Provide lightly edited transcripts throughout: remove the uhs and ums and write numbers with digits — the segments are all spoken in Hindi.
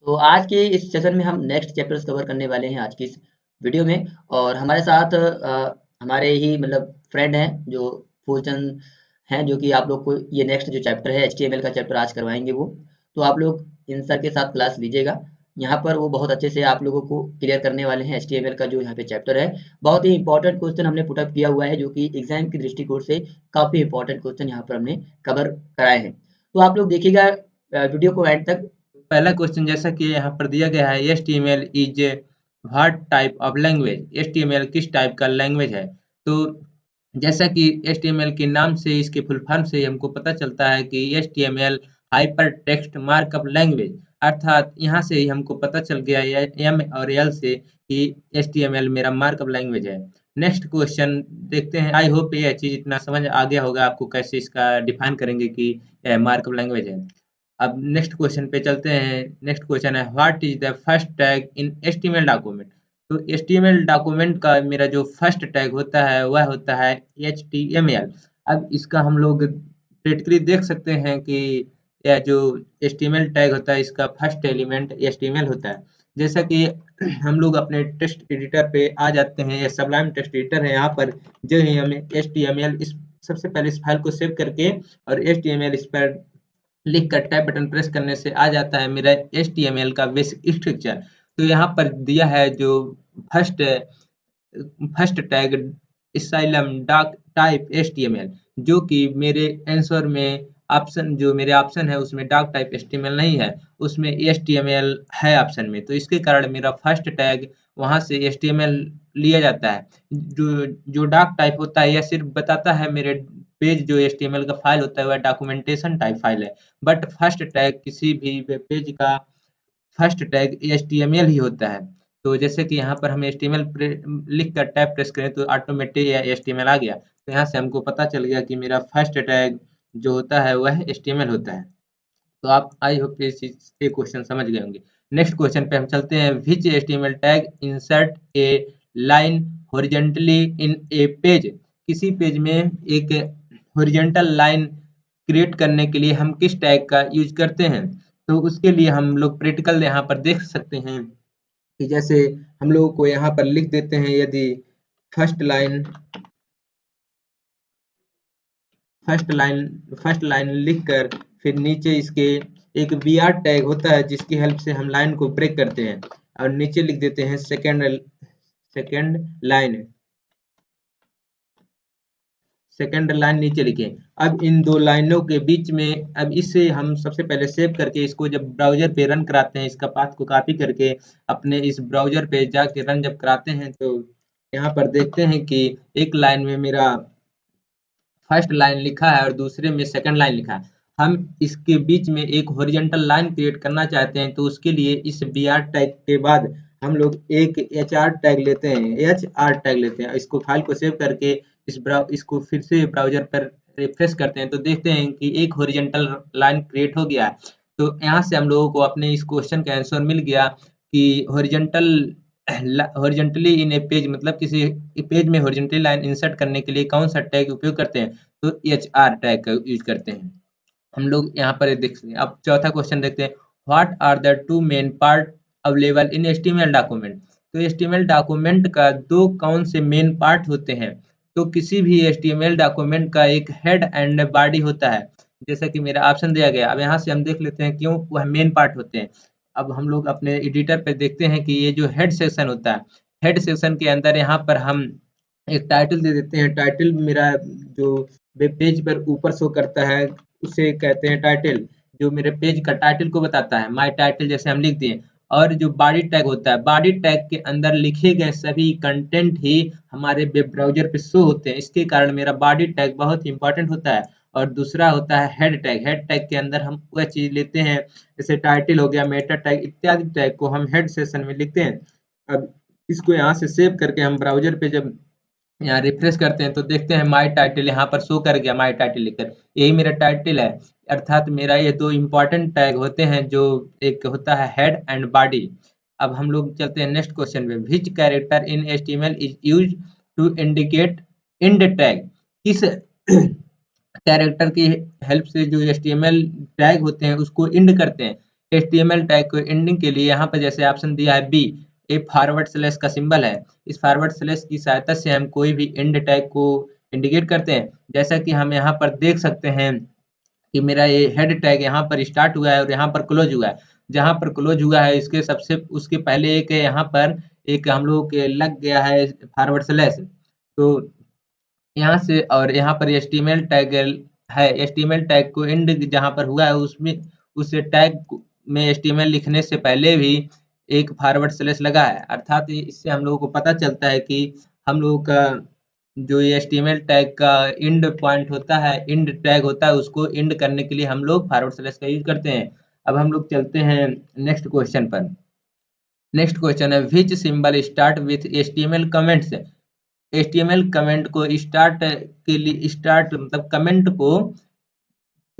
तो आज के इस सेशन में हम नेक्स्ट चैप्टर्स कवर करने वाले हैं आज की इस वीडियो में। और हमारे साथ हमारे ही मतलब फ्रेंड हैं जो फूलचंद हैं, जो कि आप लोग को ये नेक्स्ट जो चैप्टर है HTML का चैप्टर आज करवाएंगे वो। तो आप लोग इन सर के साथ क्लास लीजिएगा। यहाँ पर वो बहुत अच्छे से आप लोगों को क्लियर करने वाले हैं HTML का जो यहाँ पे चैप्टर है। बहुत ही इंपॉर्टेंट क्वेश्चन हमने पुटअप किया हुआ है, जो कि एग्जाम की दृष्टिकोण से काफ़ी इंपॉर्टेंट क्वेश्चन यहाँ पर हमने कवर कराए हैं। तो आप लोग देखिएगा वीडियो को एंड तक। पहला क्वेश्चन जैसा कि यहाँ पर दिया गया है, HTML is what type of language. HTML किस टाइप का लैंग्वेज है। तो जैसा कि HTML के नाम से, इसके फुल फॉर्म से हमको पता चलता है कि HTML hyper text markup language, अर्थात यहाँ से ही हमको पता चल गया M और L से कि HTML मेरा मार्कअप लैंग्वेज है। नेक्स्ट क्वेश्चन देखते हैं। आई होप ये चीज इतना समझ आ गया होगा आपको, कैसे इसका डिफाइन करेंगे कि मार्कअप लैंग्वेज है। अब नेक्स्ट क्वेश्चन पे चलते हैं। नेक्स्ट क्वेश्चन है, what is the first tag in HTML document. तो HTML डॉक्यूमेंट का मेरा जो फर्स्ट टैग होता है वह होता है HTML। अब इसका हम लोग प्रैक्टिकली देख सकते हैं कि यह जो HTML टैग होता है, इसका फर्स्ट एलिमेंट HTML होता है। जैसा कि हम लोग अपने टेक्स्ट एडिटर पे आ जाते हैं, यह सबलाइम टेक्स्ट एडिटर है। यहाँ पर जो है हमें HTML इस सबसे पहले इस फाइल को सेव करके और HTML इस पर लिख कर टैब बटन प्रेस करने से आ जाता है मेरा HTML का बेसिक स्ट्रक्चर। तो यहाँ पर दिया है जो first first tag asylum doc type HTML, जो कि मेरे आंसर में ऑप्शन, जो मेरे ऑप्शन है उसमें डॉक टाइप HTML नहीं है, उसमें HTML है ऑप्शन में। तो इसके कारण मेरा फर्स्ट टैग वहां से HTML लिया जाता है। जो जो डॉक टाइप होता है, यह सिर्फ बताता है मेरे पेज जो HTML का फाइल होता है वह डॉक्यूमेंटेशन टाइप फाइल है। बट फर्स्ट टैग किसी भी वेब पेज का फर्स्ट टैग HTML ही होता है। तो जैसे कि यहाँ पर हम HTML लिख कर टैब प्रेस करें तो ऑटोमेटिक यह HTML आ गया। तो यहाँ से हमको पता चल गया कि मेरा फर्स्ट टैग जो होता है वह HTML होता है। तो आप आई होप इस चीज ये क्वेश्चन समझ गए होंगे। नेक्स्ट क्वेश्चन पे हम चलते हैं। विच HTML टैग इंसर्ट ए लाइन हॉरिजॉन्टली इन ए पेज। किसी पेज में एक हॉरिजॉन्टल लाइन क्रिएट करने के लिए हम किस टैग का यूज करते हैं। तो उसके लिए हम लोग प्रैक्टिकल यहाँ पर देख सकते हैं कि जैसे हम लोगों को यहाँ पर लिख देते हैं, यदि फर्स्ट लाइन फर्स्ट लाइन लिखकर फिर नीचे इसके एक br टैग होता है, जिसकी हेल्प से हम लाइन को ब्रेक करते हैं। और नीचे लिख देते हैं सेकेंड लाइन सेकेंड लाइन नीचे लिखें। अब इन दो लाइनों के बीच में, अब इसे हम सबसे पहले सेव करके इसको जब ब्राउजर पे रन कराते हैं, इसका पाथ को कॉपी करके अपने इस ब्राउजर पे जाके रन जब कराते हैं, तो यहाँ पर देखते हैं कि एक लाइन में मेरा फर्स्ट लाइन लिखा है और दूसरे में सेकंड लाइन लिखा है। हम इसके बीच में एक हॉरिजॉन्टल लाइन क्रिएट करना चाहते हैं, तो उसके लिए इस br टैग के बाद हम लोग एक hr टैग लेते हैं, hr टैग लेते हैं। इसको फाइल को सेव करके इसको फिर से ब्राउजर पर रिफ्रेश करते हैं, तो देखते हैं कि एक हॉरिजॉन्टल लाइन क्रिएट हो गया है। तो यहाँ से हम लोगों को अपने इस क्वेश्चन का आंसर मिल गया कि हॉरिजॉन्टली इन ए पेज मतलब किसी पेज में हॉरिजॉन्टली लाइन इंसर्ट करने के लिए कौन सा टैग उपयोग करते हैं। तो HR टैग का यूज करते हैं हम लोग। यहाँ पर देख सकते हैं। अब चौथा क्वेश्चन देखते हैं। What are the two main part available in HTML document. तो HTML डॉक्यूमेंट का दो कौन से मेन पार्ट होते हैं। तो किसी भी HTML डॉक्यूमेंट का एक हेड एंड बॉडी होता है, जैसा कि मेरा ऑप्शन दिया गया। अब यहाँ से हम देख लेते हैं क्यों वह मेन पार्ट होते हैं। अब हम लोग अपने एडिटर पे देखते हैं कि ये जो हेड सेक्शन होता है, हेड सेक्शन के अंदर यहाँ पर हम एक टाइटल दे देते हैं। टाइटल मेरा जो वेब पेज पर ऊपर शो करता है उसे कहते हैं टाइटल, जो मेरे पेज का टाइटल को बताता है, माय टाइटल जैसे हम लिख दिए। और जो बॉडी टैग होता है, बॉडी टैग के अंदर लिखे गए सभी कंटेंट ही हमारे वेब ब्राउजर पे शो होते हैं। इसके कारण मेरा बॉडी टैग बहुत इंपॉर्टेंट होता है। और दूसरा होता है हेड टैग। हेड टैग के अंदर हम वह चीज लेते हैं, जैसे टाइटल हो गया, मेटा टैग इत्यादि टैग को हम हेड सेक्शन में लिखते हैं। अब इसको यहाँ से सेव करके हम ब्राउजर पे जब यहाँ रिफ्रेश करते हैं, तो देखते हैं माय टाइटल यहाँ पर शो कर गया, माय टाइटल लिखकर। यही मेरा टाइटल है। अर्थात मेरा ये दो इंपॉर्टेंट टैग होते हैं, जो एक होता है हेड एंड बॉडी। अब हम लोग चलते हैं नेक्स्ट क्वेश्चन पे। Which character in HTML is use to indicate end tag. किस कैरेक्टर की हेल्प से जो HTML टैग होते हैं उसको इंड करते हैं। HTML टैग को एंडिंग के लिए यहाँ पर जैसे ऑप्शन दिया है बी, एक फॉरवर्ड स्लैश का सिंबल है। इस फॉरवर्ड स्लैश की सहायता से हम कोई भी एंड टैग को इंडिकेट करते हैं। जैसा कि हम यहाँ पर देख सकते हैं कि मेरा ये हेड टैग यहाँ पर स्टार्ट हुआ है और यहाँ पर क्लोज हुआ है। जहाँ पर क्लोज हुआ है इसके उसके पहले एक यहाँ पर एक हम लोग के लग गया है फॉरवर्ड स्लैश। तो यहाँ से और यहाँ पर HTML टैग है। HTML टैग को एंड जहाँ पर हुआ है उसमें उस टैग में HTML लिखने से पहले भी एक फॉरवर्ड स्लैश लगा है। अर्थात इससे हम लोगों को पता चलता है कि हम लोगों का जो ये HTML टैग का एंड पॉइंट होता है, एंड टैग होता है, उसको एंड करने के लिए हम लोग फॉरवर्ड स्लैश का यूज करते हैं। अब हम लोग चलते हैं नेक्स्ट क्वेश्चन पर। नेक्स्ट क्वेश्चन है विच symbol start with HTML comments. HTML comment को स्टार्ट के लिए स्टार्ट मतलब कमेंट को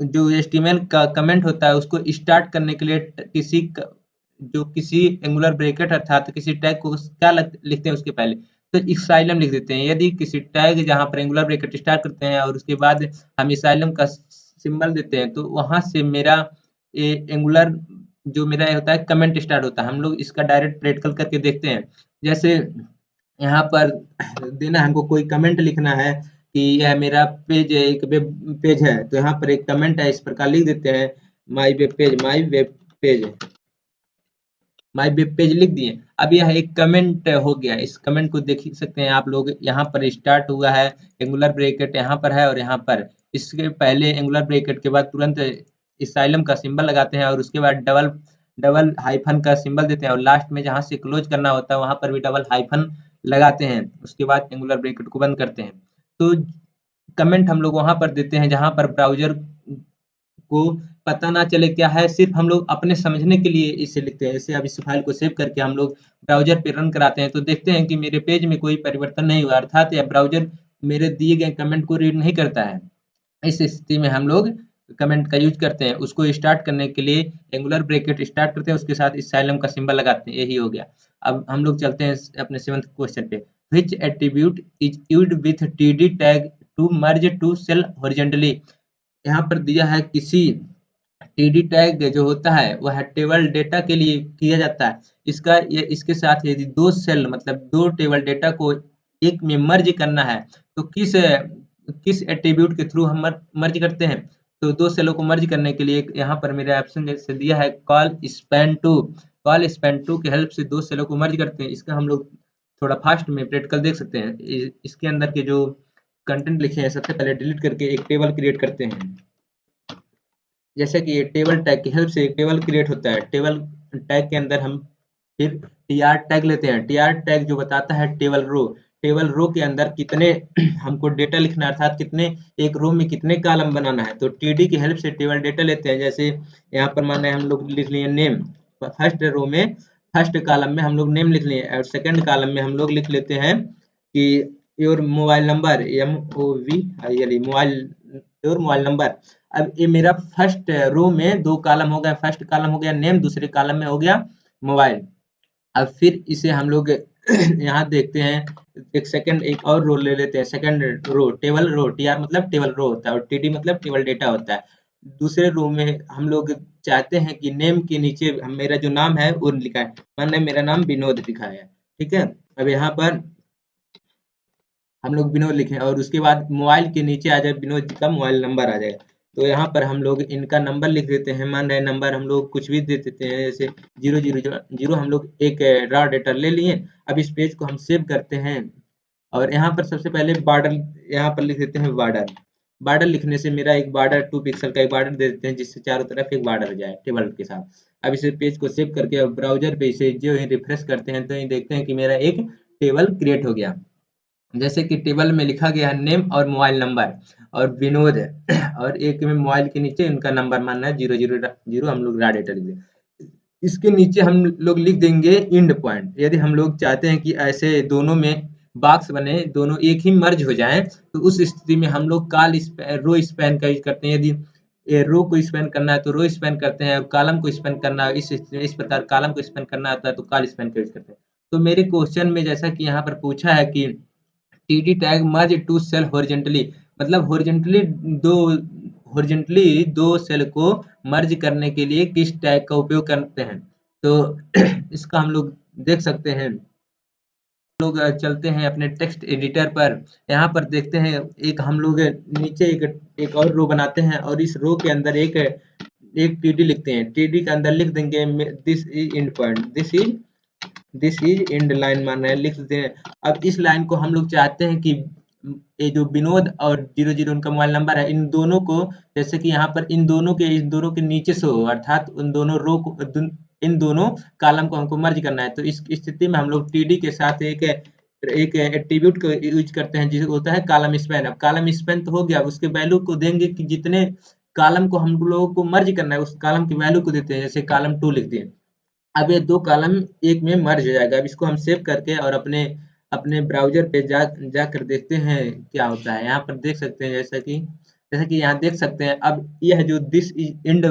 जो HTML का कमेंट होता है उसको स्टार्ट करने के लिए किसी एंगुलर ब्रैकेट अर्थात किसी टैग को क्या लिखते हैं उसके पहले, तो इक्साइलम लिख देते हैं। यदि किसी टैग जहाँ पर एंगुलर ब्रैकेट स्टार्ट करते हैं और उसके बाद हम इक्साइलम का सिंबल देते हैं, तो वहां से मेरा एंगुलर जो मेरा होता है कमेंट स्टार्ट होता है। हम लोग इसका डायरेक्ट प्रैक्टिकल करके देखते हैं। जैसे यहाँ पर देना हमको कोई कमेंट लिखना है कि यह मेरा पेज एक वेब पेज है, तो यहाँ पर एक कमेंट है, इस प्रकार लिख देते हैं माई वेब पेज, माई वेब पेज, माई वेब पेज लिख दिए। अब यह एक कमेंट हो गया। इस कमेंट को देख सकते हैं आप लोग, यहाँ पर स्टार्ट हुआ है, एंगुलर ब्रैकेट यहाँ पर है और यहाँ पर इसके पहले एंगुलर ब्रैकेट के बाद तुरंत इसाइलम का सिंबल लगाते हैं और उसके बाद डबल डबल हाइफन का सिंबल देते हैं और लास्ट में जहाँ से क्लोज करना होता है वहां पर भी डबल हाइफन लगाते हैं। उसके बाद एंगुलर ब्रैकेट को बंद करते हैं। तो कमेंट हम लोग वहां पर देते हैं जहां पर ब्राउजर को पता ना चले क्या है, सिर्फ हम लोग अपने समझने के लिए इसे लिखते हैं। जैसे अब इस फाइल को सेव करके हम लोग ब्राउजर पे रन कराते हैं तो देखते हैं कि मेरे पेज में कोई परिवर्तन नहीं हुआ, अर्थात यह ब्राउजर मेरे दिए गए कमेंट को रीड नहीं करता है। इस स्थिति में हम लोग कमेंट का यूज करते हैं। उसको स्टार्ट करने के लिए एंगुलर ब्रैकेट स्टार्ट करते हैं, उसके साथ इसाइलम का सिंबल लगाते हैं, यही हो गया। अब हम लोग चलते हैं अपने 7th क्वेश्चन पे। Which attribute is used with TD tag to merge two cell horizontally. यहाँ पर दिया है किसी टीडी टैग जो होता है वह टेबल डेटा के लिए किया जाता है। इसके साथ यदि दो सेल मतलब दो टेबल डेटा को एक में मर्ज करना है तो किस एट्रीब्यूट के थ्रू हम मर्ज करते हैं। तो दो सेलों को मर्ज करने के लिए यहाँ पर मेरे ऑप्शन जैसे दिया है कॉल स्पैन टू की हेल्प से दो सेलों को मर्ज करते हैं। इसका हम लोग थोड़ा फास्ट में प्रैक्टिकल देख सकते हैं। इसके अंदर के जो कंटेंट लिखे हैं सबसे पहले डिलीट करके एक टेबल क्रिएट करते हैं। जैसे कि ये टेबल टैग की हेल्प से एक टेबल क्रिएट होता है। टेबल टैग के अंदर हम फिर टीआर टैग लेते हैं। टीआर टैग जो बताता है टेबल रो के अंदर कितने हमको डेटा लिखना है, अर्थात कितने एक रो में कितने कॉलम बनाना है। तो टीडी की हेल्प से टेबल डेटा लेते हैं। जैसे यहाँ पर माने हम लोग लिख लिए नेम, फर्स्ट रो में फर्स्ट कॉलम में हम लोग नेम लिख लिए और सेकंड कॉलम में हम लोग लिख लेते हैं कि your mobile number mobile number. अब ये मेरा फर्स्ट रो में दो कॉलम हो गया, फर्स्ट कॉलम हो गया नेम, दूसरे कॉलम में हो गया मोबाइल। अब फिर इसे हम लोग यहाँ देखते हैं एक और रो ले लेते हैं। Second row table row, TR मतलब टेबल रो होता है और टीडी मतलब टेबल डेटा होता है। दूसरे रो में हम लोग चाहते हैं कि नेम के नीचे मेरा जो नाम है वो लिखा है, मैंने मेरा नाम विनोद लिखा है, ठीक है। अब यहाँ पर हम लोग विनोद लिखें और उसके बाद मोबाइल के नीचे आ जाए विनोद जी का मोबाइल नंबर आ जाएगा। तो यहाँ पर हम लोग इनका नंबर लिख देते हैं। मान रहे नंबर हम लोग कुछ भी दे देते हैं, जैसे 000 हम लोग एक रॉ डेटा ले लिए। अब इस पेज को हम सेव करते हैं और यहाँ पर सबसे पहले बॉर्डर यहाँ पर लिख देते हैं बॉर्डर लिखने से मेरा एक बॉर्डर 2 पिक्सल का एक बॉर्डर दे देते हैं जिससे चारों तरफ एक बॉर्डर हो जाए टेबल के साथ। अब इसे पेज को सेव करके ब्राउजर पे इसे जो ही रिफ्रेश करते हैं तो ये देखते हैं कि मेरा एक टेबल क्रिएट हो गया। जैसे कि टेबल में लिखा गया है नेम और मोबाइल नंबर और विनोद है और एक में मोबाइल के नीचे उनका नंबर मानना है 000 हम लोग रॉ डेटा लिख दें। इसके नीचे हम लोग लिख देंगे इंड पॉइंट। यदि हम लोग चाहते हैं कि ऐसे दोनों में बॉक्स बने, दोनों एक ही मर्ज हो जाएं, तो उस स्थिति में हम लोग रो स्पैन का यूज करते हैं। यदि रो को स्पैन करना है तो रो स्पैन करते हैं और कॉलम को स्पैन करना है इस प्रकार कॉलम को स्पैन करना होता है तो कॉल स्पैन का यूज करते हैं। तो मेरे क्वेश्चन में जैसा कि यहाँ पर पूछा है कि TD tag merge two cell horizontally मतलब हॉरिजॉन्टली दो हॉरिजॉन्टली दो सेल को मर्ज करने के लिए किस टैग का उपयोग करते हैं। तो इसका हम लोग देख सकते हैं। लोग चलते हैं अपने टेक्स्ट एडिटर पर। यहाँ पर देखते हैं एक हम लोग नीचे एक और रो बनाते हैं और इस रो के अंदर एक टीडी लिखते हैं। टीडी के अंदर लिख देंगे this is and point, this is and line मानना है, लिख देते हैं। अब इस लाइन को हम लोग चाहते हैं कि ये जो विनोद और 00 उनका मोबाइल नंबर है, इन दोनों को जैसे कि यहाँ पर इन दोनों के नीचे से हो, अर्थात उन दोनों रो को इन दोनों कॉलम को हमको मर्ज करना है। तो इस स्थिति में हम लोग टीडी के साथ एक एट्रीब्यूट को यूज करते हैं जिसे होता है कॉलम स्पैन। अब कॉलम स्पैन तो हो गया, उसके वैल्यू को देंगे कि जितने कॉलम को हम लोगों को मर्ज करना है उस कॉलम की वैल्यू को देते हैं, जैसे कॉलम 2 लिख दिए। अब ये दो कॉलम एक में मर्ज हो जाएगा। अब इसको हम सेव करके और अपने अपने ब्राउजर पे जाकर देखते हैं क्या होता है। यहाँ पर देख सकते हैं जैसा कि यहाँ देख सकते हैं। अब यह जो दिस इज एंड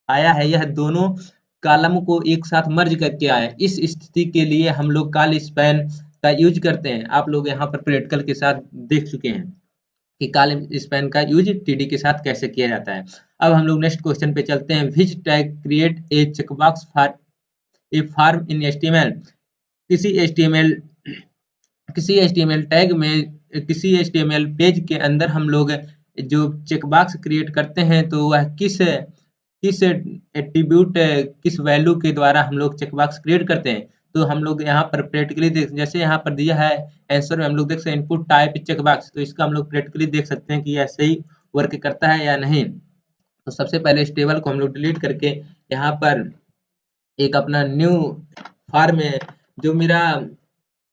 आया है, यह दोनों कॉलम को एक साथ मर्ज करके आया है। इस स्थिति के लिए हम लोग कॉल स्पैन का यूज करते हैं। आप लोग यहाँ पर प्रैक्टिकल के साथ देख चुके हैं कि कॉल स्पैन का यूज टीडी के साथ कैसे किया जाता है। अब हम लोग नेक्स्ट क्वेश्चन पे चलते हैं। Which tag create a checkbox for a form in HTML. किसी एचटीएमएल टैग में किसी एचटीएमएल पेज के अंदर हम लोग जो चेकबॉक्स क्रिएट करते हैं तो वह किस एट्रीब्यूट किस वैल्यू के द्वारा हम लोग चेकबॉक्स क्रिएट करते हैं। तो हम लोग यहाँ पर प्रैक्टिकली देख, जैसे यहाँ पर दिया है आंसर में हम लोग देख सकते हैं इनपुट टाइप चेकबॉक्स। तो इसका हम लोग प्रैक्टिकली देख सकते हैं कि यह सही वर्क करता है या नहीं। तो सबसे पहले इस टेबल को हम लोग डिलीट करके यहाँ पर एक अपना न्यू फॉर्म है जो मेरा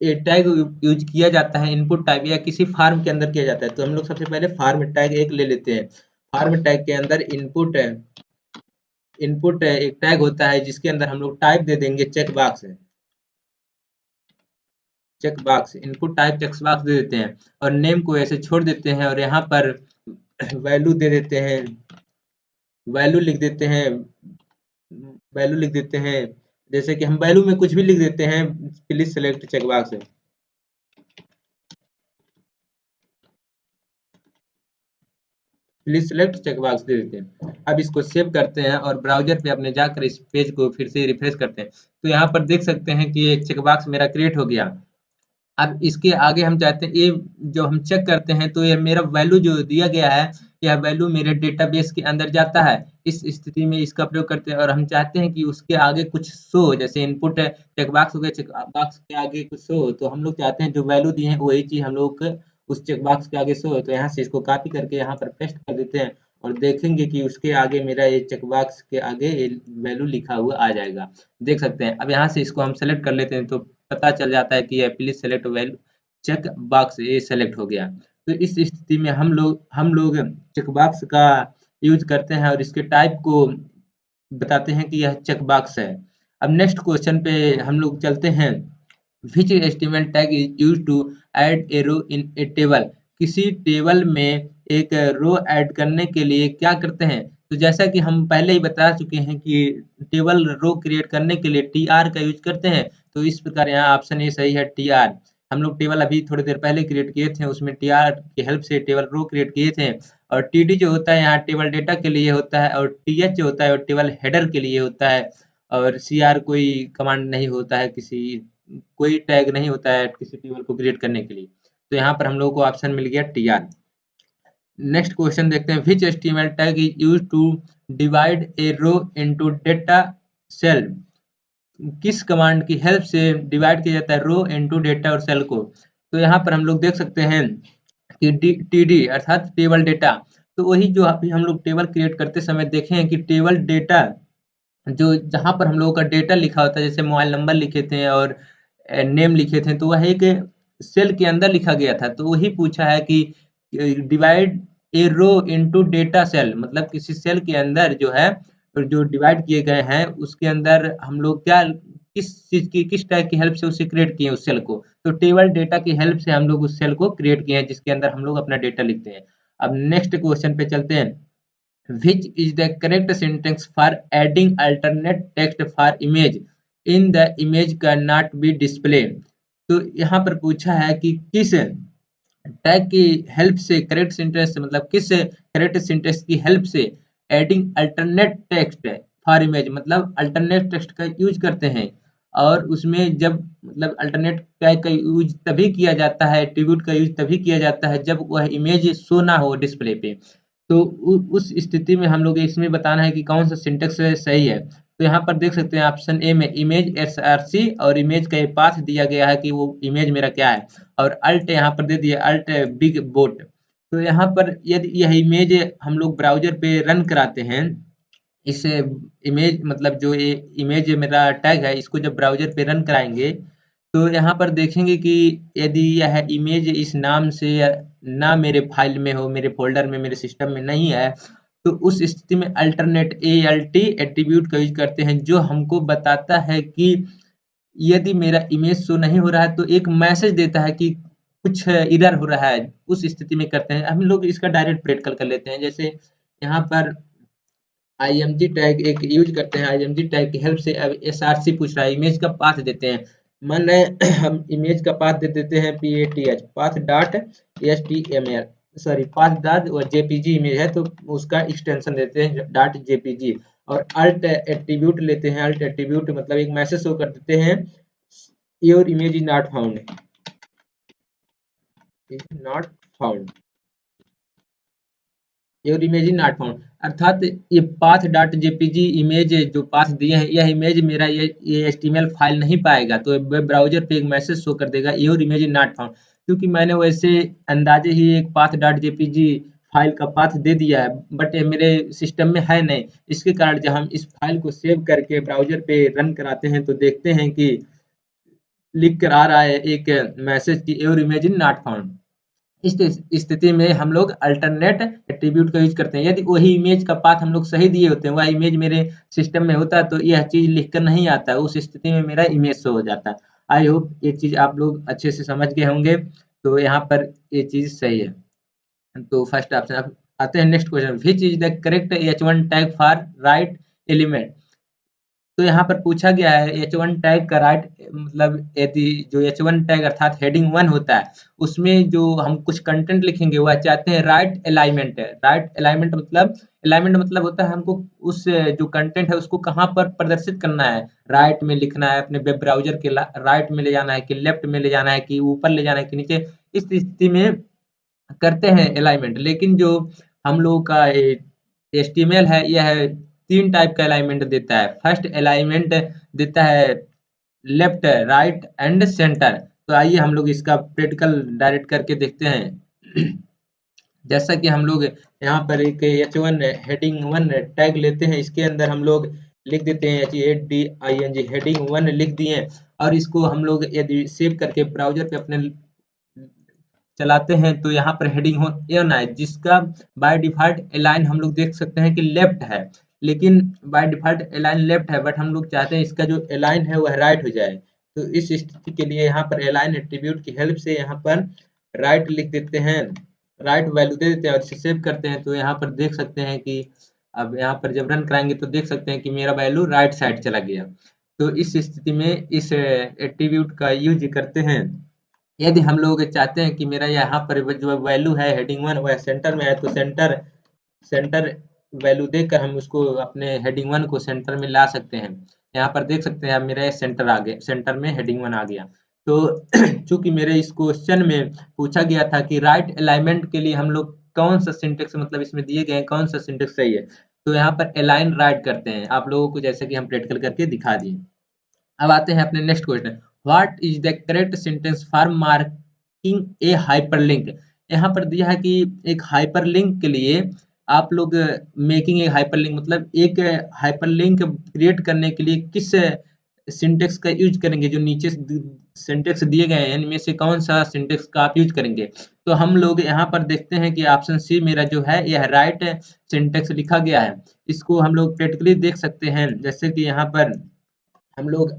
टैग यूज किया जाता है इनपुट टाइप या किसी फॉर्म के अंदर किया जाता है। तो हम लोग सबसे पहले फॉर्म टैग एक ले लेते हैं। फॉर्म टैग के अंदर इनपुट एक टैग होता है जिसके अंदर हम लोग टाइप दे देंगे चेकबॉक्स इनपुट टाइप चेकबॉक्स दे देते हैं और नेम को ऐसे छोड़ देते हैं और यहाँ पर वैल्यू दे देते हैं, वैल्यू लिख देते हैं। जैसे कि हम वैल्यू में कुछ भी लिख देते हैं, प्लीज सेलेक्ट चेकबॉक्स दे देते हैं। अब इसको सेव करते हैं और ब्राउजर पे अपने जाकर इस पेज को फिर से रिफ्रेश करते हैं। तो यहाँ पर देख सकते हैं कि एक चेकबॉक्स मेरा क्रिएट हो गया। अब इसके आगे हम चाहते हैं ये जो हम चेक करते हैं तो ये मेरा वैल्यू जो दिया गया है यह वैल्यू मेरे डेटाबेस के अंदर जाता है। इस स्थिति में इसका प्रयोग करते हैं और हम चाहते हैं कि उसके आगे कुछ शो, जैसे इनपुट चेकबॉक्स हो गया, चेकबॉक्स के आगे कुछ शो हो। तो हम लोग चाहते हैं जो वैल्यू दी है वही चीज हम लोग उस चेकबॉक्स के आगे शो हो। तो यहाँ से इसको कॉपी करके यहाँ पर पेस्ट कर देते हैं और देखेंगे कि उसके आगे मेरा ये चेकबॉक्स के आगे ये वैल्यू लिखा हुआ आ जाएगा, देख सकते हैं। अब यहाँ से इसको हम सेलेक्ट कर लेते हैं तो पता चल जाता है कि यह please select value check box ये सेलेक्ट हो गया। तो इस स्थिति में हम लोग चेक बॉक्स का यूज करते हैं और इसके टाइप को बताते हैं कि यह चेक बॉक्स है। अब नेक्स्ट क्वेश्चन पे हम लोग चलते हैं। Which HTML tag is use to add a row in a table. किसी टेबल में एक रो ऐड करने के लिए क्या करते हैं। तो जैसा कि हम पहले ही बता चुके हैं कि टेबल रो क्रिएट करने के लिए टीआर का यूज करते हैं। तो इस प्रकार यहाँ ऑप्शन ए सही है, टीआर। हम लोग टेबल अभी थोड़ी देर पहले क्रिएट किए थे, उसमें टीआर की हेल्प से टेबल रो क्रिएट किए थे। और टीडी जो होता है यहाँ टेबल डेटा के लिए होता है और टीएच जो होता है वो टेबल हेडर के लिए होता है। और सीआर कोई कमांड नहीं होता है, कोई टैग नहीं होता है किसी टेबल को क्रिएट करने के लिए। तो यहाँ पर हम लोगों को ऑप्शन मिल गया टीआर। नेक्स्ट क्वेश्चन देखते हैं। Which HTML tag is used to divide a row into data cell. किस कमांड की हेल्प से डिवाइड किया जाता है रो इनटू डेटा और सेल को। तो यहाँ पर हम लोग देख सकते हैं कि टीडी अर्थात टेबल डेटा। तो वही जो अभी हम लोग टेबल क्रिएट करते समय देखे हैं कि टेबल डेटा जो जहाँ पर हम लोगों का डेटा लिखा होता है, जैसे मोबाइल नंबर लिखे थे और नेम लिखे थे, तो वह एक सेल के अंदर लिखा गया था। तो वही पूछा है कि divide a row into data cell, मतलब किसी सेल के अंदर जो है जो डिवाइड किए गए हैं उसके अंदर हम लोग क्या किस टाइप की हेल्प से उसे क्रिएट किए उस सेल को। तो टेबल डेटा की हेल्प से हम लोग उस सेल को क्रिएट किए हैं जिसके अंदर हम लोग अपना डेटा लिखते हैं। अब नेक्स्ट क्वेश्चन पे चलते हैं। Which is the correct syntax for adding alternate text for image in the image cannot be display। तो यहाँ पर पूछा है कि टैग की हेल्प से करेक्ट सिंटेंस मतलब किस करेक्ट सिंटेंस की हेल्प से adding alternate text for image मतलब अल्टरनेट टेक्स्ट का यूज करते हैं। और उसमें जब मतलब अल्टरनेट टैग का यूज तभी किया जाता है, एट्रीब्यूट का यूज तभी किया जाता है जब वह इमेज शो ना हो डिस्प्ले पे। तो उस स्थिति में हम लोग इसमें बताना है कि कौन सा सिंटेक्स सही है। तो यहाँ पर देख सकते हैं ऑप्शन ए में इमेज एसआरसी और इमेज का ये पाथ दिया गया है कि वो इमेज मेरा क्या है, और अल्ट यहाँ पर दे दिया अल्ट बिग बोट। तो यहाँ पर यदि यह इमेज हम लोग ब्राउजर पे रन कराते हैं, इस इमेज मतलब जो ये इमेज मेरा टैग है इसको जब ब्राउजर पे रन कराएंगे तो यहाँ पर देखेंगे कि यदि यह इमेज इस नाम से ना मेरे फाइल में हो, मेरे फोल्डर में, मेरे सिस्टम में नहीं है, तो उस स्थिति में अल्टरनेट ALT एट्रीब्यूट का यूज करते हैं जो हमको बताता है कि यदि मेरा इमेज शो नहीं हो रहा है तो एक मैसेज देता है कि कुछ एरर हो रहा है। उस स्थिति में करते हैं हम लोग इसका डायरेक्ट प्रैक्टिकल कर लेते हैं। जैसे यहाँ पर IMG टैग एक यूज करते हैं, IMG टैग की हेल्प से अब SRC पूछ रहा है, इमेज का पाथ देते हैं। मान रहे हम इमेज का पाथ दे देते हैं PATH path dot HTML, sorry path dot और JPG इमेज है तो उसका एक्सटेंशन देते हैं डॉट JPG। और अल्ट एट्रीब्यूट लेते हैं, अल्ट एट्रीब्यूट मतलब एक मैसेज शो कर देते हैं your image is not found, is not found, your image is not found. अर्थात ये पाथ डॉट जेपीजी इमेज जो पाथ दिए हैं यह इमेज मेरा ये HTML फाइल नहीं पाएगा, तो वेब ब्राउजर पे एक मैसेज शो कर देगा your image is not found. क्योंकि मैंने वैसे अंदाजे ही एक पाथ डॉट जेपीजी फाइल का पाथ दे दिया है बट ये मेरे सिस्टम में है नहीं, इसके कारण जब हम इस फाइल को सेव करके ब्राउजर पे रन कराते हैं तो देखते हैं कि लिख कर आ रहा है एक मैसेज की your image is not found. इस स्थिति में हम लोग अल्टरनेट एट्रीब्यूट का यूज करते हैं। यदि वही इमेज का पाथ हम लोग सही दिए होते हैं, वह इमेज मेरे सिस्टम में होता है तो यह चीज लिखकर नहीं आता है, उस स्थिति में मेरा इमेज शो हो जाता है। आई होप ये चीज आप लोग अच्छे से समझ गए होंगे। तो यहाँ पर ये चीज सही है। तो फर्स्ट ऑप्शन। अब आते हैं next question, which is the correct H1 tag for right element. तो यहाँ पर पूछा गया है H1 टैग का राइट मतलब यदि जो H1 टैग अर्थात हेडिंग 1 होता है उसमें जो हम कुछ कंटेंट लिखेंगे वह चाहते हैं राइट अलाइनमेंट है। राइट अलाइनमेंट मतलब होता है हमको उस जो कंटेंट है उसको कहाँ पर प्रदर्शित करना है, राइट में लिखना है, अपने वेब ब्राउजर के राइट में ले जाना है कि लेफ्ट में ले जाना है कि ऊपर ले जाना है कि नीचे। इस स्थिति में करते हैं अलाइनमेंट। लेकिन जो हम लोगों का HTML है यह 3 टाइप का अलाइनमेंट देता है। फर्स्ट अलाइनमेंट देता है लेफ्ट, राइट एंड सेंटर। तो आइए हम लोग इसका प्रैक्टिकल डायरेक्ट करके देखते हैं। जैसा कि हम लोग यहाँ पर एक H1 हेडिंग 1 टैग लेते हैं, इसके अंदर हम लोग लिख देते हैं HEADING हेडिंग 1 लिख दिए और इसको हम लोग यदि सेव करके ब्राउजर पे अपने चलाते हैं तो यहाँ पर हेडिंग हो एन है जिसका बाय डिफॉल्ट अलाइन हम लोग देख सकते हैं कि लेफ्ट है, लेकिन बाय डिफॉल्ट अलाइन लेफ्ट है बट हम लोग चाहते हैं इसका जो अलाइन है वह राइट हो जाए। तो इस स्थिति के लिए यहाँ पर अलाइन एट्रीब्यूट की हेल्प से यहाँ पर राइट लिख देते हैं, राइट वैल्यू दे देते हैं और इसे सेव करते हैं। तो यहाँ पर देख सकते हैं कि अब यहाँ पर जब रन कराएंगे तो देख सकते हैं कि मेरा वैल्यू राइट साइड चला गया। तो इस स्थिति में इस एट्रीब्यूट का यूज करते हैं। यदि हम लोग चाहते हैं कि मेरा यहाँ पर जो वैल्यू है हेडिंग 1 वह सेंटर में है तो सेंटर सेंटर वैल्यू देकर हम उसको अपने हेडिंग 1 को सेंटर में ला सकते हैं। यहाँ पर देख सकते हैं अब मेरा सेंटर आ गया, सेंटर में हेडिंग 1 आ गया। तो चूंकि मेरे इस क्वेश्चन में पूछा गया था कि राइट अलाइनमेंट के लिए हम लोग कौन सा सिंटेक्स मतलब इसमें दिए गए हैं कौन सा सिंटेक्स सही है, तो यहाँ पर अलाइन राइट करते हैं आप लोगों को जैसे कि हम प्रैक्टिकल करके दिखा दिए। अब आते हैं अपने next question, what is the correct sentence for marking A hyperlink. यहाँ पर दिया है कि एक हाइपरलिंक के लिए आप लोग मेकिंग ए हाइपरलिंक मतलब एक हाइपरलिंक क्रिएट करने के लिए किस सिंटेक्स का यूज करेंगे, जो नीचे सिंटेक्स दिए गए हैं इनमें से कौन सा सिंटेक्स का आप यूज करेंगे। तो हम लोग यहाँ पर देखते हैं कि ऑप्शन सी मेरा जो है यह राइट सिंटेक्स लिखा गया है। इसको हम लोग प्रैक्टिकली देख सकते हैं जैसे कि यहाँ पर हम लोग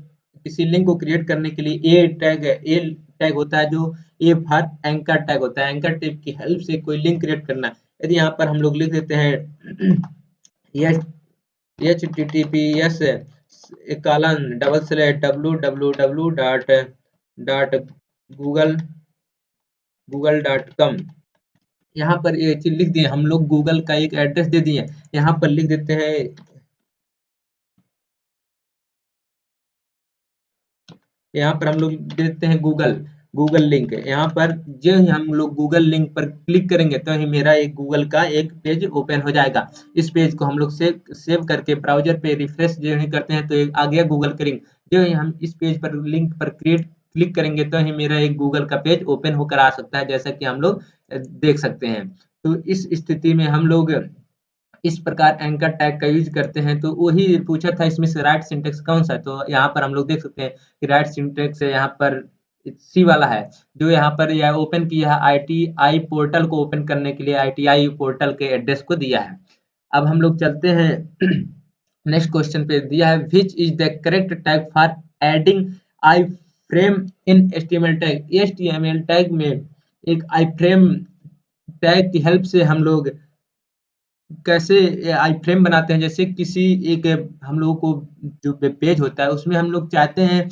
किसी लिंक को क्रिएट करने के लिए ए टैग होता है जो ए फॉर एंकर टैग होता है, एंकर टैग की हेल्प से कोई लिंक क्रिएट करना है। यदि यहाँ पर हम लोग लिख देते हैं HTTPS कॉलन //www.google google.com। यहाँ पर ये चीज लिख दिए हम लोग, गूगल का एक एड्रेस दे दिए, यहाँ पर लिख देते हैं, यहाँ पर हम लोग देते हैं गूगल लिंक। यहाँ पर जो ही हम लोग गूगल लिंक पर क्लिक करेंगे तो ही मेरा एक गूगल का एक पेज ओपन हो जाएगा। इस पेज को हम लोग सेव करके ब्राउजर पे रिफ्रेश जो ही करते हैं तो एक आ गया गूगल का लिंक। जो ही हम इस पेज पर लिंक पर क्लिक करेंगे तो ही मेरा एक गूगल का पेज ओपन होकर आ सकता है, जैसा कि हम लोग देख सकते हैं। तो इस स्थिति में हम लोग इस प्रकार एंकर टैग का यूज करते हैं। तो वही पूछा था इसमें से राइट सिंटेक्स कौन सा है, तो यहाँ पर हम लोग देख सकते हैं कि राइट सिंटेक्स यहाँ पर सी वाला है, जो यहाँ पर यह ओपन किया है आईटीआई पोर्टल को ओपन करने के लिए आईटीआई पोर्टल के एड्रेस को दिया है। अब हम लोग चलते हैं नेक्स्ट क्वेश्चन पे। दिया है which is the correct tag for adding I frame in HTML tag. HTML tag में एक आई फ्रेम टैग की हेल्प से हम लोग कैसे आई फ्रेम बनाते हैं। जैसे किसी एक हम लोगों को जो पेज होता है उसमें हम लोग चाहते हैं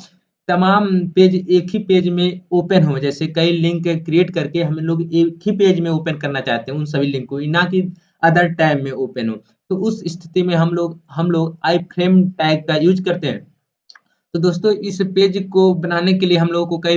तमाम पेज एक ही पेज में ओपन हो, जैसे कई लिंक क्रिएट करके हम लोग एक ही पेज में ओपन करना चाहते हैं उन सभी लिंक को, ना कि अदर टैब में ओपन हो। तो उस स्थिति में हम लोग आई फ्रेम टैग का यूज करते हैं। तो दोस्तों इस पेज को बनाने के लिए हम लोगों को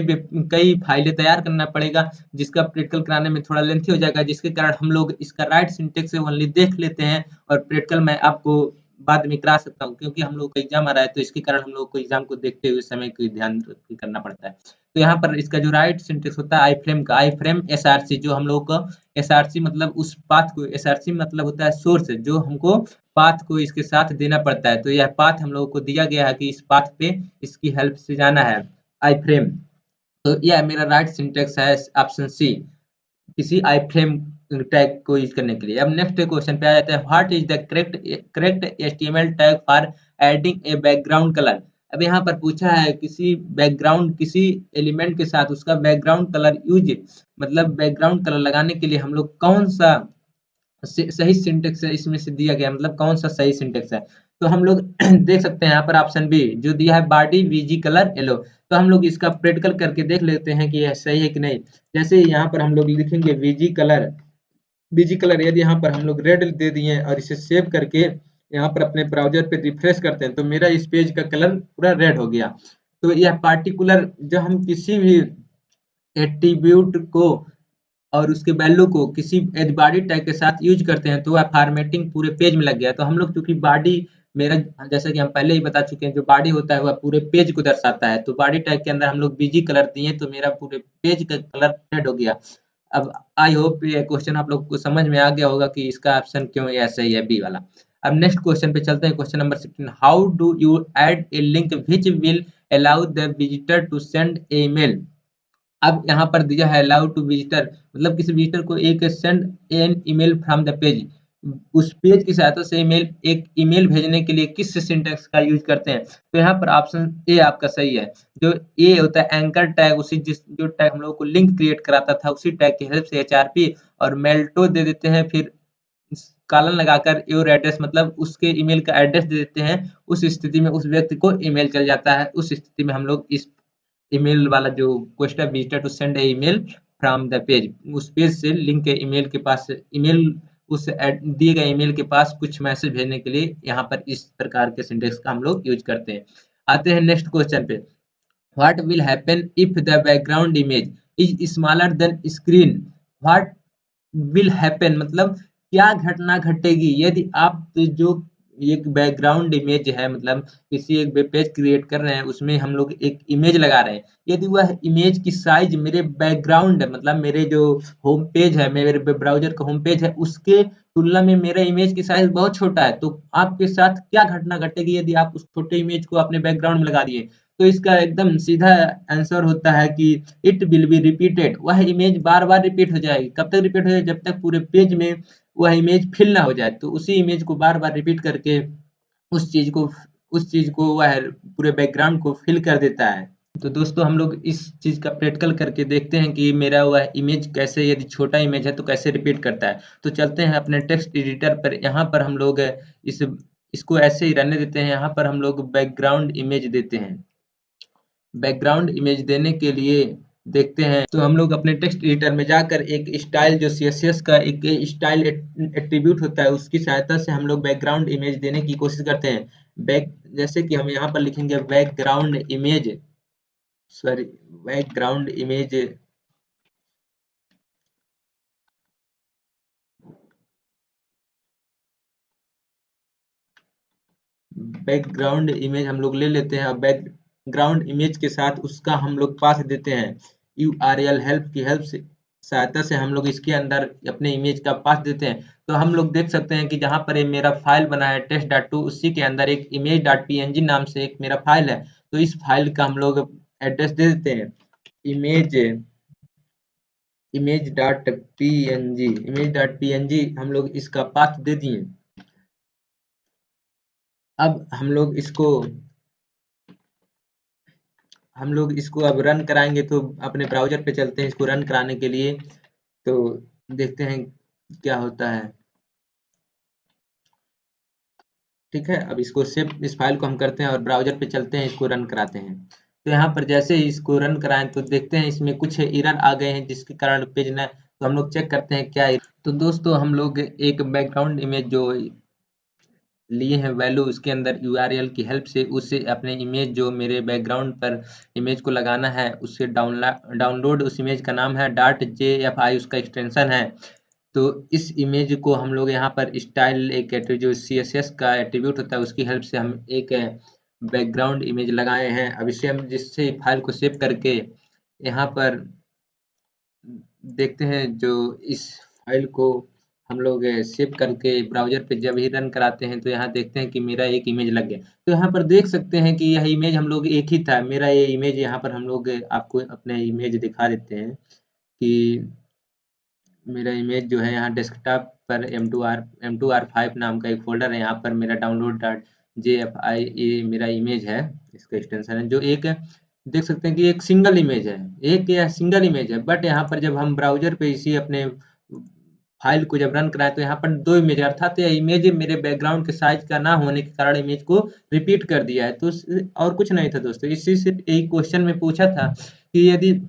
कई फाइलें तैयार करना पड़ेगा, जिसका प्रैक्टिकल कराने में थोड़ा लेंथी हो जाएगा, जिसके कारण हम लोग इसका राइट सिंटेक्स से ओनली देख लेते हैं और प्रैक्टिकल मैं आपको बाद में करा सकता हूँ, क्योंकि हम लोग का एग्जाम आ रहा है तो इसके कारण हम लोग को एग्जाम को देखते हुए समय को ध्यान रख के करना पड़ता है। तो यहाँ पर इसका जो राइट सिंटेक्स होता है आई फ्रेम का, आई फ्रेम एसआरसी, जो हम लोग का एसआरसी मतलब उस पाथ को, एसआरसी मतलब होता है सोर्स, जो हमको पाथ को इसके साथ देना पड़ता है। तो यह पाथ हम लोगों को दिया गया है कि इस पाथ पे इसकी हेल्प से जाना है आई फ्रेम। तो यह मेरा राइट सिंटेक्स है ऑप्शन सी, किसी आई फ्रेम टैग को यूज करने के लिए। अब नेक्स्ट क्वेश्चन पे आ जाता है, what is the correct HTML tag for adding a background colour. अब यहाँ पर पूछा है किसी बैकग्राउंड, किसी एलिमेंट के साथ उसका बैकग्राउंड कलर यूज, मतलब बैकग्राउंड कलर लगाने के लिए हम लोग कौन सा सही सिंटेक्स है इसमें से दिया गया, मतलब कौन सा सही सिंटेक्स है। तो हम लोग देख सकते हैं यहाँ पर ऑप्शन बी जो दिया है बॉडी वीजी कलर येलो। तो हम लोग इसका प्रैक्टिकल करके देख लेते हैं कि यह सही है कि नहीं। जैसे यहाँ पर हम लोग लिखेंगे वीजी कलर यदि यहाँ पर हम लोग रेड दे दिए और इसे सेव करके यहाँ पर अपने ब्राउजर पे रिफ्रेश करते हैं तो मेरा इस पेज का कलर पूरा रेड हो गया। तो यह पार्टिकुलर जब हम किसी भी एट्रीब्यूट को और उसके वैल्यू को किसी बॉडी टैग के साथ यूज करते हैं तो वह फॉर्मेटिंग पूरे पेज में लग गया। तो हम लोग चूंकि बॉडी मेरा, जैसा कि हम पहले ही बता चुके हैं, जो बॉडी होता है वह पूरे पेज को दर्शाता है। तो बॉडी टैग के अंदर हम लोग बीजी कलर दिए तो मेरा पूरे पेज का कलर रेड हो गया। अब आई होप ये क्वेश्चन आप लोग को समझ में आ गया होगा कि इसका ऑप्शन क्यों यह सही है, बी वाला। अब नेक्स्ट क्वेश्चन पे चलते हैं, question number 16, how do you add a link which will allow the visitor to send a email. अब यहाँ पर दिया है अलाउ टू विजिटर, मतलब किसी विजिटर को एक send an email from the page, उस पेज की सहायता से एक ईमेल भेजने के लिए किस सिंटेक्स का यूज करते हैं। तो यहाँ पर ऑप्शन ए आपका सही है। जो ए होता है एंकर टैग, उसी जो टैग हम लोग को लिंक क्रिएट कराता था उसी टैग की हेल्प से एचआरपी और मेल्टो दे देते हैं, फिर कॉलन लगाकर योर एड्रेस मतलब उसके ईमेल का एड्रेस दे देते हैं। उस स्थिति में उस व्यक्ति को ईमेल चल जाता है। उस स्थिति में हम लोग इस ईमेल वाला जो क्वेश्चन है visitor to send a email from the page, उस पेज से लिंक के ईमेल के पास ईमेल उस दिए गए ईमेल के पास कुछ मैसेज भेजने के लिए यहाँ पर इस प्रकार के सिंटेक्स का हम लोग यूज करते हैं। आते हैं नेक्स्ट क्वेश्चन पे, what will happen if the background image is smaller than screen. What will happen मतलब क्या घटना घटेगी यदि आप जो एक बैकग्राउंड इमेज है, मतलब किसी एक वेब पेज क्रिएट कर रहे हैं उसमें हम लोग एक इमेज लगा रहे हैं, यदि वह इमेज की साइज मेरे बैकग्राउंड मतलब मेरे जो होम पेज है, मेरे ब्राउजर का होम पेज है, उसके तुलना में मेरा इमेज की साइज बहुत छोटा है, तो आपके साथ क्या घटना घटेगी यदि आप उस छोटे इमेज को अपने बैकग्राउंड में लगा दिए। तो इसका एकदम सीधा आंसर होता है कि इट विल बी रिपीटेड, वह इमेज बार बार रिपीट हो जाएगी। कब तक रिपीट हो जाएगी, जब तक पूरे पेज में वह इमेज फिल ना हो जाए। तो उसी इमेज को बार बार रिपीट करके उस चीज को वह पूरे बैकग्राउंड को फिल कर देता है। तो दोस्तों हम लोग इस चीज का प्रैक्टिकल करके देखते हैं कि मेरा वह इमेज कैसे, यदि छोटा इमेज है तो कैसे रिपीट करता है। तो चलते हैं अपने टेक्स्ट एडिटर पर, यहाँ पर हम लोग इस इसको ऐसे ही रहने देते हैं। यहाँ पर हम लोग बैकग्राउंड इमेज देते हैं। बैकग्राउंड इमेज देने के लिए देखते हैं तो हम लोग अपने टेक्स्ट एडिटर में जाकर एक स्टाइल जो सीएसएस का एक स्टाइल एट्रीब्यूट होता है उसकी सहायता से हम लोग बैकग्राउंड इमेज देने की कोशिश करते हैं। बैक जैसे कि हम यहाँ पर लिखेंगे background image, sorry, background image background image हम लोग ले लेते हैं और बैकग्राउंड इमेज के साथ उसका हम लोग पास देते हैं URL हेल्प की हेल्प से सहायता से हम लोग इसके अंदर अपने इमेज का पास देते हैं। तो हम लोग देख सकते हैं कि जहाँ पर ये मेरा फाइल बना है test.2 उसी के अंदर एक image.png नाम से एक मेरा फाइल है। तो इस फाइल का हम लोग एड्रेस दे देते हैं इमेज इमेज.png हम लोग इसका पाथ दे दिए। अब हम लोग इसको अब रन कराएंगे तो अपने ब्राउजर पे चलते हैं इसको रन कराने के लिए। तो देखते हैं क्या होता है। ठीक है, अब इसको सेव इस फाइल को हम करते हैं और ब्राउजर पे चलते हैं इसको रन कराते हैं। तो यहाँ पर जैसे ही इसको रन कराएं तो देखते हैं इसमें कुछ एरर आ गए हैं जिसके कारण पेज ना, तो हम लोग चेक करते हैं क्या है। तो दोस्तों हम लोग एक बैकग्राउंड इमेज जो लिए हैं वैल्यू उसके अंदर URL की हेल्प से उससे अपने इमेज जो मेरे बैकग्राउंड पर इमेज को लगाना है उससे डाउनलोड उस इमेज का नाम है .jfi उसका एक्सटेंशन है। तो इस इमेज को हम लोग यहाँ पर स्टाइल एक जो CSS का एट्रीब्यूट होता है उसकी हेल्प से हम एक बैकग्राउंड इमेज लगाए हैं। अब इसे हम जिससे फाइल को सेव करके यहाँ पर देखते हैं जो इस फाइल को हम लोग सेव करके ब्राउजर पे जब ही रन कराते हैं तो यहाँ देखते हैं कि मेरा एक इमेज लग गया। तो यहाँ पर देख सकते हैं कि यह इमेज हम लोग एक ही था मेरा ये इमेज यहाँ पर हम लोग आपको अपने इमेज दिखा देते हैं कि मेरा इमेज जो है यहाँ डेस्कटॉप पर M2R5 नाम का एक फोल्डर है। यहाँ पर मेरा download.jfi ये मेरा इमेज है, इसका एक्सटेंशन है जो एक देख सकते हैं कि एक सिंगल इमेज है, एक या सिंगल इमेज है। बट यहाँ पर जब हम ब्राउजर पे इसी अपने फाइल को जब रन कराएं तो यहाँ पर 2 इमेज अर्थात यह इमेज मेरे बैकग्राउंड के साइज का ना होने के कारण इमेज को रिपीट कर दिया है। तो और कुछ नहीं था दोस्तों, इसी से एक क्वेश्चन में पूछा था कि यदि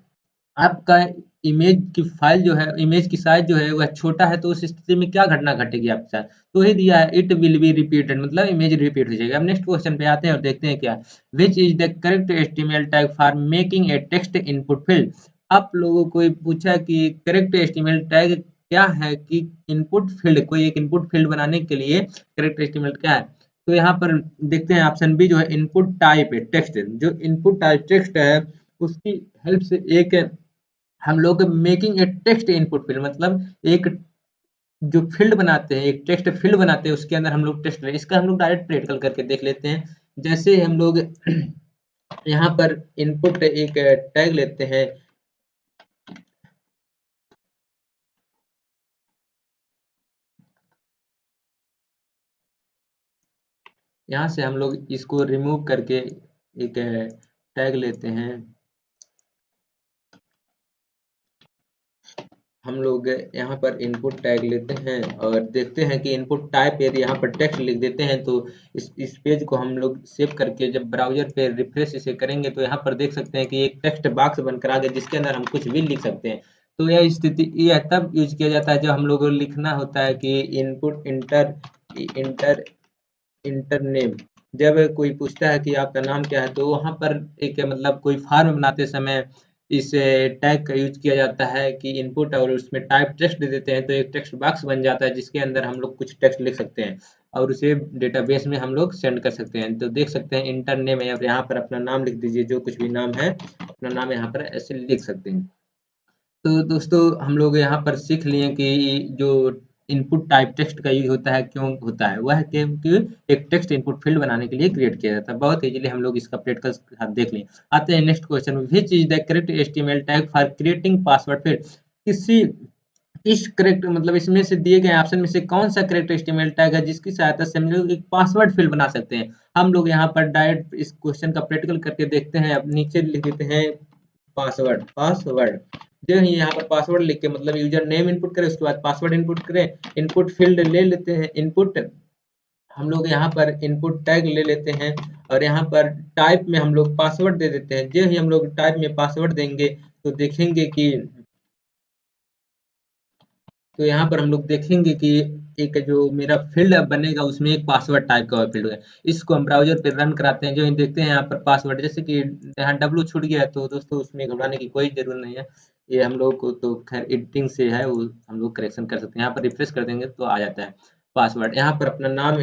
आपका इमेज की फाइल जो है इमेज की साइज जो है वह छोटा है तो उस स्थिति में क्या घटना घटेगी आपके साथ। तो ही दिया है इट विल बी रिपीटेड मतलब इमेज रिपीट हो जाएगी। अब नेक्स्ट क्वेश्चन पे आते हैं और देखते हैं क्या which is the correct HTML tag for making a text input field. आप लोगों को पूछा कि करेक्ट एचटीएमएल टैग क्या है कि इनपुट फील्ड कोई एक इनपुट फील्ड बनाने के लिए करेक्ट एचटीएमएल क्या है। तो यहाँ पर देखते हैं ऑप्शन बी जो है इनपुट टाइप है टेक्स्ट, जो इनपुट टाइप टेक्स्ट है उसकी हेल्प से एक हम लोग making a text input field मतलब एक जो फील्ड बनाते हैं एक टेक्स्ट फील्ड बनाते हैं उसके अंदर हम लोग टेक्स्ट इसका हम लोग डायरेक्ट प्रैक्टिकल करके देख लेते हैं। जैसे हम लोग यहाँ पर इनपुट एक टैग लेते हैं, यहाँ से हम लोग इसको रिमूव करके एक टैग लेते हैं। हम लोग यहाँ पर इनपुट टैग लेते हैं और देखते हैं कि इनपुट टाइप यदि यहाँ पर टेक्स्ट लिख देते हैं तो इस पेज को हम लोग सेव करके जब ब्राउजर पे रिफ्रेश इसे करेंगे तो यहाँ पर देख सकते हैं कि एक टेक्स्ट बॉक्स बनकर आ गया जिसके अंदर हम कुछ भी लिख सकते हैं। तो यह स्थिति यह तब यूज किया जाता है जब हम लोग को लिखना होता है कि input inter inter inter name. जब कोई पूछता है कि आपका नाम क्या है तो वहाँ पर एक मतलब कोई फॉर्म बनाते समय इस टैग का यूज किया जाता है कि इनपुट और उसमें टाइप टेक्स्ट दे देते हैं तो एक टेक्स्ट बॉक्स बन जाता है जिसके अंदर हम लोग कुछ टेक्स्ट लिख सकते हैं और उसे डेटाबेस में हम लोग सेंड कर सकते हैं। तो देख सकते हैं इंटर नेम है, यहाँ पर अपना नाम लिख दीजिए, जो कुछ भी नाम है अपना नाम यहाँ पर ऐसे लिख सकते हैं। तो दोस्तों हम लोग यहाँ पर सीख लिए कि जो इनपुट टाइप टेक्स्ट का यूज होता है क्यों होता है, वह क्योंकि एक टेक्स्ट इनपुट फील्ड बनाने के लिए क्रिएट किया जाता है। बहुत इजीली हम लोग इसका प्रैक्टिकल के साथ देख लिए। आते हैं नेक्स्ट क्वेश्चन में which is the correct HTML tag for creating password field. किसी इस करेक्ट मतलब इसमें से दिए गए ऑप्शन में से कौन सा करेक्ट एचटीएमएल टैग है जिसकी सहायता से हम लोग एक पासवर्ड फील्ड बना सकते हैं। हम लोग यहाँ पर डायरेक्ट इस क्वेश्चन का प्रैक्टिकल करके देखते हैं। अब नीचे लिख देते हैं पासवर्ड पासवर्ड जो ही यहाँ पर पासवर्ड लिख के मतलब यूजर नेम इनपुट करें उसके बाद पासवर्ड इनपुट करें। इनपुट फील्ड ले लेते हैं, इनपुट हम लोग यहाँ पर इनपुट टैग ले लेते हैं और यहाँ पर टाइप में हम लोग पासवर्ड दे देते हैं। जो ही हम लोग टाइप में पासवर्ड देंगे तो देखेंगे कि तो यहाँ पर हम लोग देखेंगे कि एक जो मेरा फील्ड बनेगा उसमें एक पासवर्ड टाइप का फील्ड है। इसको हम ब्राउज़र पे रन कराते हैं, जो देखते हैं यहाँ पर पासवर्ड, जैसे कि यहाँ डब्लू छूट गया है, तो दोस्तों उसमें घबराने की कोई ज़रूरत नहीं है। ये हम लोग को तो खैर एडिटिंग से है, वो हम लोग करेक्शन कर सकते हैं। यहाँ पर रिफ्रेश कर देंगे तो आ जाता है पासवर्ड। यहाँ पर अपना नाम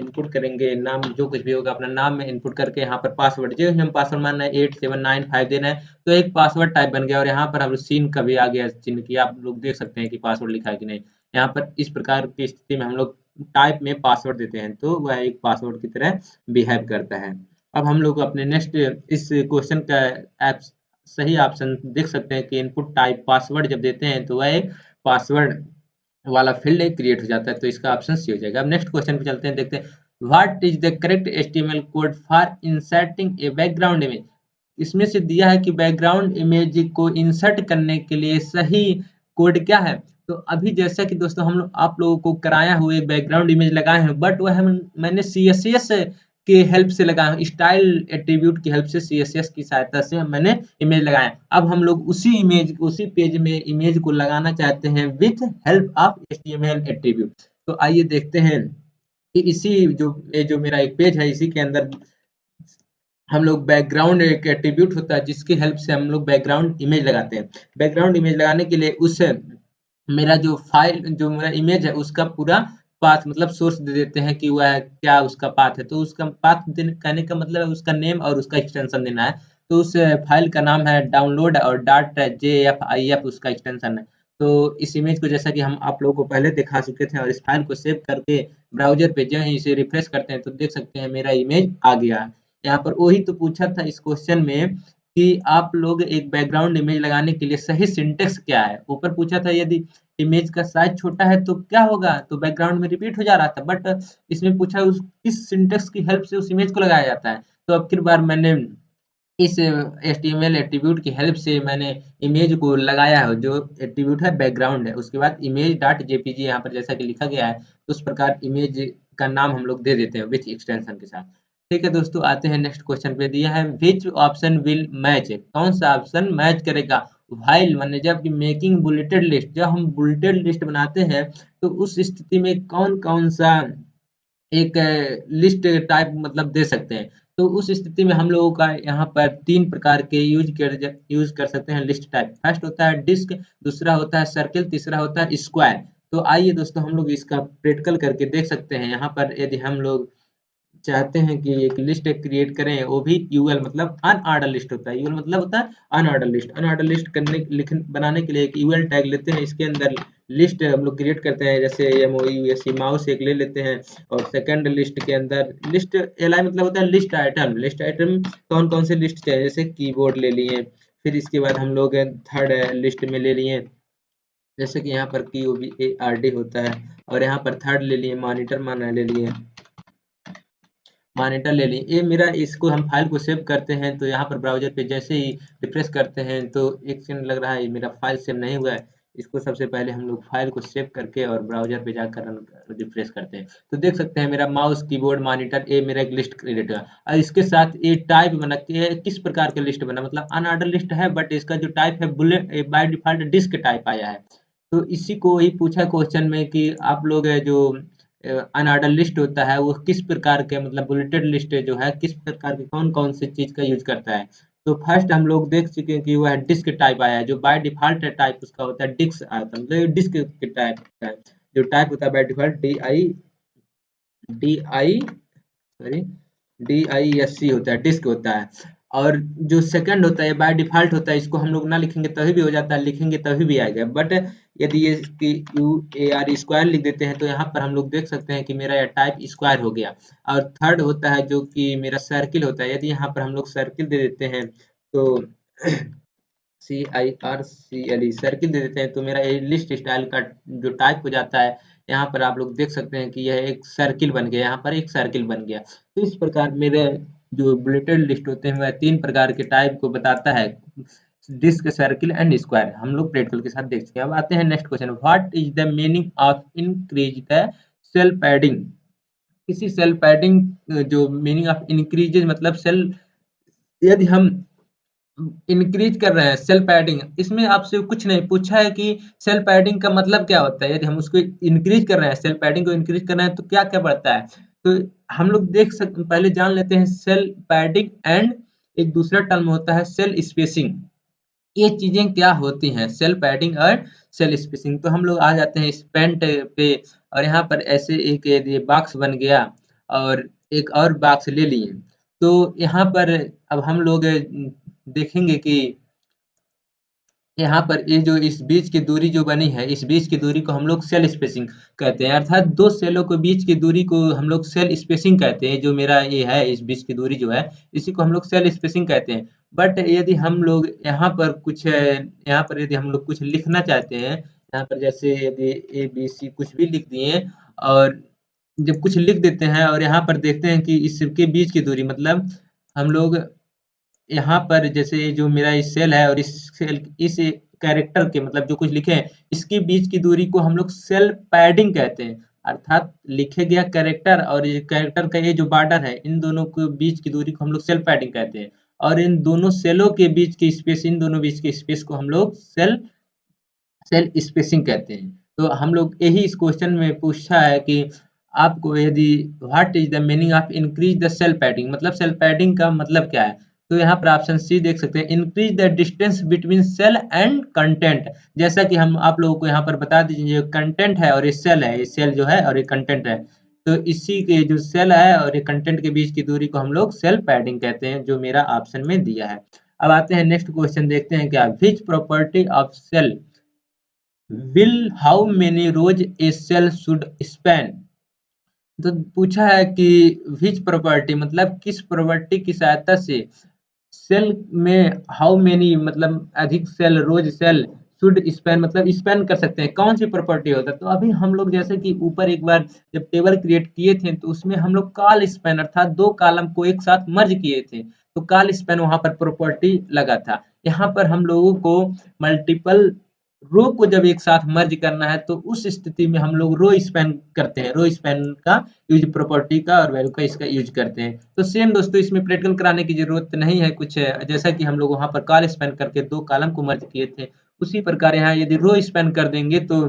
इनपुट करेंगे, नाम जो कुछ भी होगा अपना नाम में इनपुट करके यहाँ पर पासवर्ड, जो हम पासवर्ड मानना है 8795 देना है, तो एक पासवर्ड टाइप बन गया। और यहाँ पर हम सीन का भी आ गया चिन्ह की, आप लोग देख सकते हैं कि पासवर्ड लिखा है कि नहीं। यहाँ पर इस प्रकार की स्थिति में हम लोग टाइप में पासवर्ड देते हैं तो वह एक पासवर्ड की तरह बिहेव करता है। अब हम लोग अपने नेक्स्ट इस क्वेश्चन का ऐप सही ऑप्शन देख सकते हैं कि इनपुट टाइप पासवर्ड जब देते हैं तो वह एक पासवर्ड वाला फील्ड क्रिएट हो जाता है, तो इसका ऑप्शन सी हो जाएगा। अब नेक्स्ट क्वेश्चन पे चलते हैं, देखते हैं what is the correct HTML code for inserting a background image. इसमें से दिया है कि बैकग्राउंड इमेज को इंसर्ट करने के लिए सही कोड क्या है। तो अभी जैसा कि दोस्तों हम लोग आप लोगों को कराया हुए बैकग्राउंड इमेज लगाए हैं, बट वह मैंने सीएसएस के हेल्प से लगाया हूँ, स्टाइल एट्रीब्यूट की हेल्प से, सीएसएस की सहायता से मैंने इमेज लगाया। अब हम लोग उसी पेज में इमेज को लगाना चाहते हैं with help of HTML attribute. तो आइए देखते हैं कि जो मेरा एक पेज है, इसी के अंदर हम लोग बैकग्राउंड एक एट्रीब्यूट होता है जिसकी हेल्प से हम लोग बैकग्राउंड इमेज लगाते हैं। बैकग्राउंड इमेज लगाने के लिए उस मेरा जो फाइल जो मेरा इमेज है उसका पूरा पाथ मतलब सोर्स दे देते हैं कि वह क्या उसका पाथ है। तो उसका पाथ कहने का मतलब है उसका नेम और उसका एक्सटेंशन देना है। तो उस फाइल का नाम है डाउनलोड और डॉट JFIF उसका एक्सटेंशन है। तो इस इमेज को जैसा कि हम आप लोगों को पहले दिखा चुके थे, और इस फाइल को सेव करके ब्राउजर पे जो है इसे रिफ्रेश करते हैं तो देख सकते हैं मेरा इमेज आ गया है। यहाँ पर वही तो पूछा था इस क्वेश्चन में कि आप लोग एक बैकग्राउंड इमेज लगाने के लिए सही सिंटेक्स क्या है। ऊपर पूछा था यदि इमेज का साइज छोटा है तो क्या होगा, तो बैकग्राउंड में रिपीट हो जा रहा था, बट इसमें पूछा उस किस सिंटेक्स की हेल्प से उस इमेज को लगाया जाता है। तो अब की बार मैंने इस HTML एट्रीब्यूट की हेल्प से मैंने इमेज को लगाया है, जो एट्रीब्यूट है बैकग्राउंड है, उसके बाद इमेज डॉट जेपीजी यहाँ पर जैसा कि लिखा गया है, तो उस प्रकार इमेज का नाम हम लोग दे देते हैं विथ एक्सटेंशन के साथ। ठीक है दोस्तों, आते हैं नेक्स्ट क्वेश्चन पे। दिया है विच ऑप्शन विल मैच, कौन सा ऑप्शन मैच करेगा व्हाइल मैंने जब मेकिंग बुलेटेड लिस्ट, जब हम बुलेटेड लिस्ट बनाते हैं तो उस स्थिति में कौन कौन सा एक लिस्ट टाइप मतलब दे सकते हैं। तो उस स्थिति में हम लोगों का यहाँ पर 3 प्रकार के यूज कर सकते हैं लिस्ट टाइप। फर्स्ट होता है डिस्क, दूसरा होता है सर्किल, तीसरा होता है स्क्वायर। तो आइए दोस्तों हम लोग इसका प्रैक्टिकल करके देख सकते हैं। यहाँ पर यदि हम लोग चाहते हैं कि एक लिस्ट क्रिएट करें, वो भी यूएल मतलब अनऑर्डर लिस्ट होता है। यूएल मतलब होता है अनऑर्डर लिस्ट। अनऑर्डर लिस्ट बनाने के लिए एक यूएल टैग लेते हैं, इसके अंदर लिस्ट हम लोग क्रिएट करते हैं, जैसे MOUSE माउस एक ले लेते हैं। और सेकंड लिस्ट के अंदर लिस्ट LI मतलब होता है लिस्ट आइटम। लिस्ट आइटम कौन कौन से लिस्ट चाहिए, जैसे कीबोर्ड ले लिए। फिर इसके बाद हम लोग थर्ड लिस्ट में ले लिए, जैसे कि यहाँ पर POBARD होता है। और यहाँ पर थर्ड ले लिए मॉनिटर माना ले लिए, मॉनिटर ले ली। ये मेरा इसको हम फाइल को सेव करते हैं तो यहाँ पर ब्राउज़र पे जैसे ही रिफ्रेश करते हैं तो 1 सेकंड लग रहा है, मेरा फाइल सेव नहीं हुआ है। इसको सबसे पहले हम लोग फाइल को सेव करके और ब्राउज़र पे जाकर रिफ्रेश करते हैं। तो देख सकते हैं मेरा माउस, कीबोर्ड, मॉनिटर, ये मेरा एक लिस्ट क्रिएट हुआ। और इसके साथ ये टाइप बना के किस प्रकार का लिस्ट बना, मतलब अनऑर्डर लिस्ट है, बट इसका जो टाइप है bullet by default disc type आया है। तो इसी को ही पूछा क्वेश्चन में कि आप लोग जो अनऑर्डर लिस्ट होता है वो किस प्रकार के मतलब बुलेटेड लिस्ट जो है किस प्रकार के कौन कौन सी चीज का यूज करता है। तो फर्स्ट हम लोग देख चुके हैं कि वह डिस्क टाइप आया है, जो बाय डिफॉल्ट टाइप उसका होता है डिस्क आता है, मतलब डिस्क के टाइप होता है। जो टाइप होता है by default D I sorry DISC होता है, डिस्क होता है। और जो सेकंड होता है बाय डिफॉल्ट होता है, इसको हम लोग ना लिखेंगे तभी भी हो जाता है, लिखेंगे तभी भी आएगा। बट यदि ये इसकी UAR स्क्वायर लिख देते हैं तो यहाँ पर हम लोग देख सकते हैं कि मेरा यह टाइप स्क्वायर हो गया। और थर्ड होता है जो कि मेरा सर्किल होता है, यदि यहाँ पर हम लोग सर्किल दे देते हैं तो CIRCLE सर्किल दे देते हैं तो मेरा ये लिस्ट स्टाइल का जो टाइप हो जाता है। यहाँ पर आप लोग देख सकते हैं कि यह एक सर्किल बन गया, यहाँ पर एक सर्किल बन गया। तो इस प्रकार मेरे जो बुलेटेड लिस्ट होते हैं वह 3 प्रकार के टाइप को बताता है, डिस्क, सर्किल एंड स्क्वायर। हम लोग प्रैक्टिकल के साथ देख चुके हैं। अब आते हैं next question, what is the meaning of increase the cell padding. किसी सेल पैडिंग जो मीनिंग ऑफ इंक्रीज मतलब सेल, यदि हम इंक्रीज कर रहे हैं सेल पैडिंग, इसमें आपसे कुछ नहीं पूछा है कि सेल पैडिंग का मतलब क्या होता है। यदि हम उसको इंक्रीज कर रहे हैं, सेल पैडिंग को इंक्रीज कर रहे हैं, तो क्या क्या बढ़ता है। तो हम लोग देख सकते, पहले जान लेते हैं सेल पैडिंग एंड एक दूसरा टर्म होता है सेल स्पेसिंग। ये चीजें क्या होती हैं, सेल पैडिंग और सेल स्पेसिंग। तो हम लोग आ जाते हैं इस पेंट पे, और यहाँ पर ऐसे एक ये बॉक्स बन गया और एक और बॉक्स ले लिए। तो यहाँ पर अब हम लोग देखेंगे कि यहाँ पर ये जो इस बीच की दूरी जो बनी है, इस बीच की दूरी को हम लोग सेल स्पेसिंग कहते हैं, अर्थात दो सेलों के बीच की दूरी को हम लोग सेल स्पेसिंग कहते हैं। जो मेरा ये है, इस बीच की दूरी जो है, इसी को हम लोग सेल स्पेसिंग कहते हैं। बट यदि हम लोग यहाँ पर कुछ यहाँ पर यदि हम लोग कुछ लिखना चाहते हैं, यहाँ पर जैसे यदि ए बी सी कुछ भी लिख दिए, और जब कुछ लिख देते हैं और यहाँ पर देखते हैं कि इसके बीच की दूरी, मतलब हम लोग यहाँ पर जैसे ये जो मेरा इस सेल है और इस सेल इस कैरेक्टर के मतलब जो कुछ लिखे हैं, इसके बीच की दूरी को हम लोग सेल पैडिंग कहते हैं। अर्थात लिखे गया कैरेक्टर और ये कैरेक्टर का ये जो बॉर्डर है, इन दोनों के बीच की दूरी को हम लोग सेल पैडिंग कहते हैं। और इन दोनों सेलों के बीच की स्पेस, इन दोनों बीच की स्पेस को हम लोग सेल सेल स्पेसिंग कहते हैं। तो हम लोग यही इस क्वेश्चन में पूछा है कि आपको यदि what is the meaning of increase the cell padding, मतलब सेल पैडिंग का मतलब क्या है। तो यहाँ पर ऑप्शन सी देख सकते हैं, increase the distance between cell and content. जैसा कि हम आप लोगों को यहाँ पर बता दीजिए, कंटेंट है और ये सेल है, ये सेल जो है और ये कंटेंट है। तो इसी के जो सेल है और ये कंटेंट के बीच की दूरी को हम लोग सेल पैडिंग कहते हैं, जो मेरा ऑप्शन में दिया है। अब आते हैं नेक्स्ट क्वेश्चन, देखते हैं क्या, which property of cell will how many rows a cell should span। तो पूछा है कि विच प्रॉपर्टी मतलब किस प्रॉपर्टी की सहायता से सेल में हाउ मेनी मतलब अधिक cell, rows cell, should span मतलब स्पैन कर सकते हैं, कौन सी प्रॉपर्टी होता है। तो अभी हम लोग जैसे कि ऊपर एक बार जब टेबल क्रिएट किए थे, तो उसमें हम लोग कॉल स्पैन अर्थात दो कॉलम को एक साथ मर्ज किए थे, तो कॉल स्पैन वहां पर प्रॉपर्टी लगा था। यहाँ पर हम लोगों को मल्टीपल रो को जब एक साथ मर्ज करना है, तो उस स्थिति में हम लोग रो स्पैन करते हैं, रो स्पैन का यूज प्रॉपर्टी का और वैल्यू का इसका यूज करते हैं। तो सेम दोस्तों इसमें प्रैक्टिकल कराने की जरूरत नहीं है कुछ, जैसा कि हम लोग वहां पर कॉल स्पैन करके दो कॉलम को मर्ज किए थे, उसी प्रकार यहाँ यदि रो स्पैन कर देंगे तो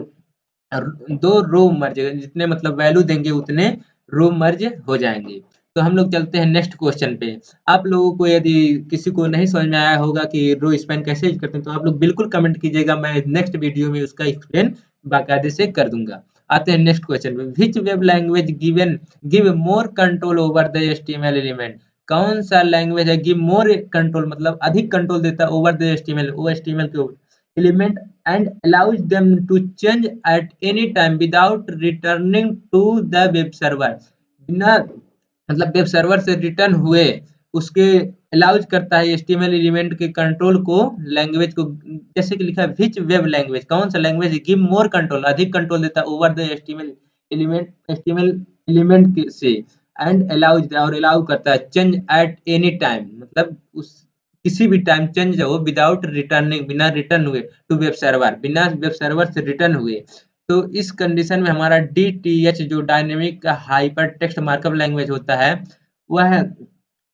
दो रो मर्ज, जितने मतलब वैल्यू देंगे उतने रो मर्ज हो जाएंगे। तो हम लोग चलते हैं नेक्स्ट क्वेश्चन पे। आप लोगों को यदि किसी को नहीं समझ में आया होगा कि रो स्पैन कैसे यूज करते हैं, तो आप लोग बिल्कुल कमेंट कीजिएगा, मैं नेक्स्ट वीडियो में उसका एक्सप्लेन बाकायदे से कर दूंगा। आते हैं नेक्स्ट क्वेश्चन पे, which web language given give more control over the HTML element. कौन सा लैंग्वेज है गिव मोर कंट्रोल मतलब अधिक कंट्रोल देता है ओवर द एचटीएमएल, वो एचटीएमएल के element and allows them to change at any time without returning to the web server। बिना मतलब वेब सर्वर से रिटर्न हुए उसके अलाउज करता है एचटीएमएल एलिमेंट के कंट्रोल को, लैंग्वेज को। जैसे कि लिखा है विच वेब लैंग्वेज, कौन सा लैंग्वेज गिव मोर कंट्रोल अधिक कंट्रोल देता है ओवर द एचटीएमएल एलिमेंट से, एंड अलाउज और अलाउ करता है चेंज एट एनी टाइम मतलब उस किसी भी टाइम चेंज हो विदाउट रिटर्निंग बिना रिटर्न हुए टू वेब सर्वर, बिना वेब सर्वर से रिटर्न हुए। तो इस कंडीशन में हमारा DTH जो dynamic hyper text markup language होता है, वह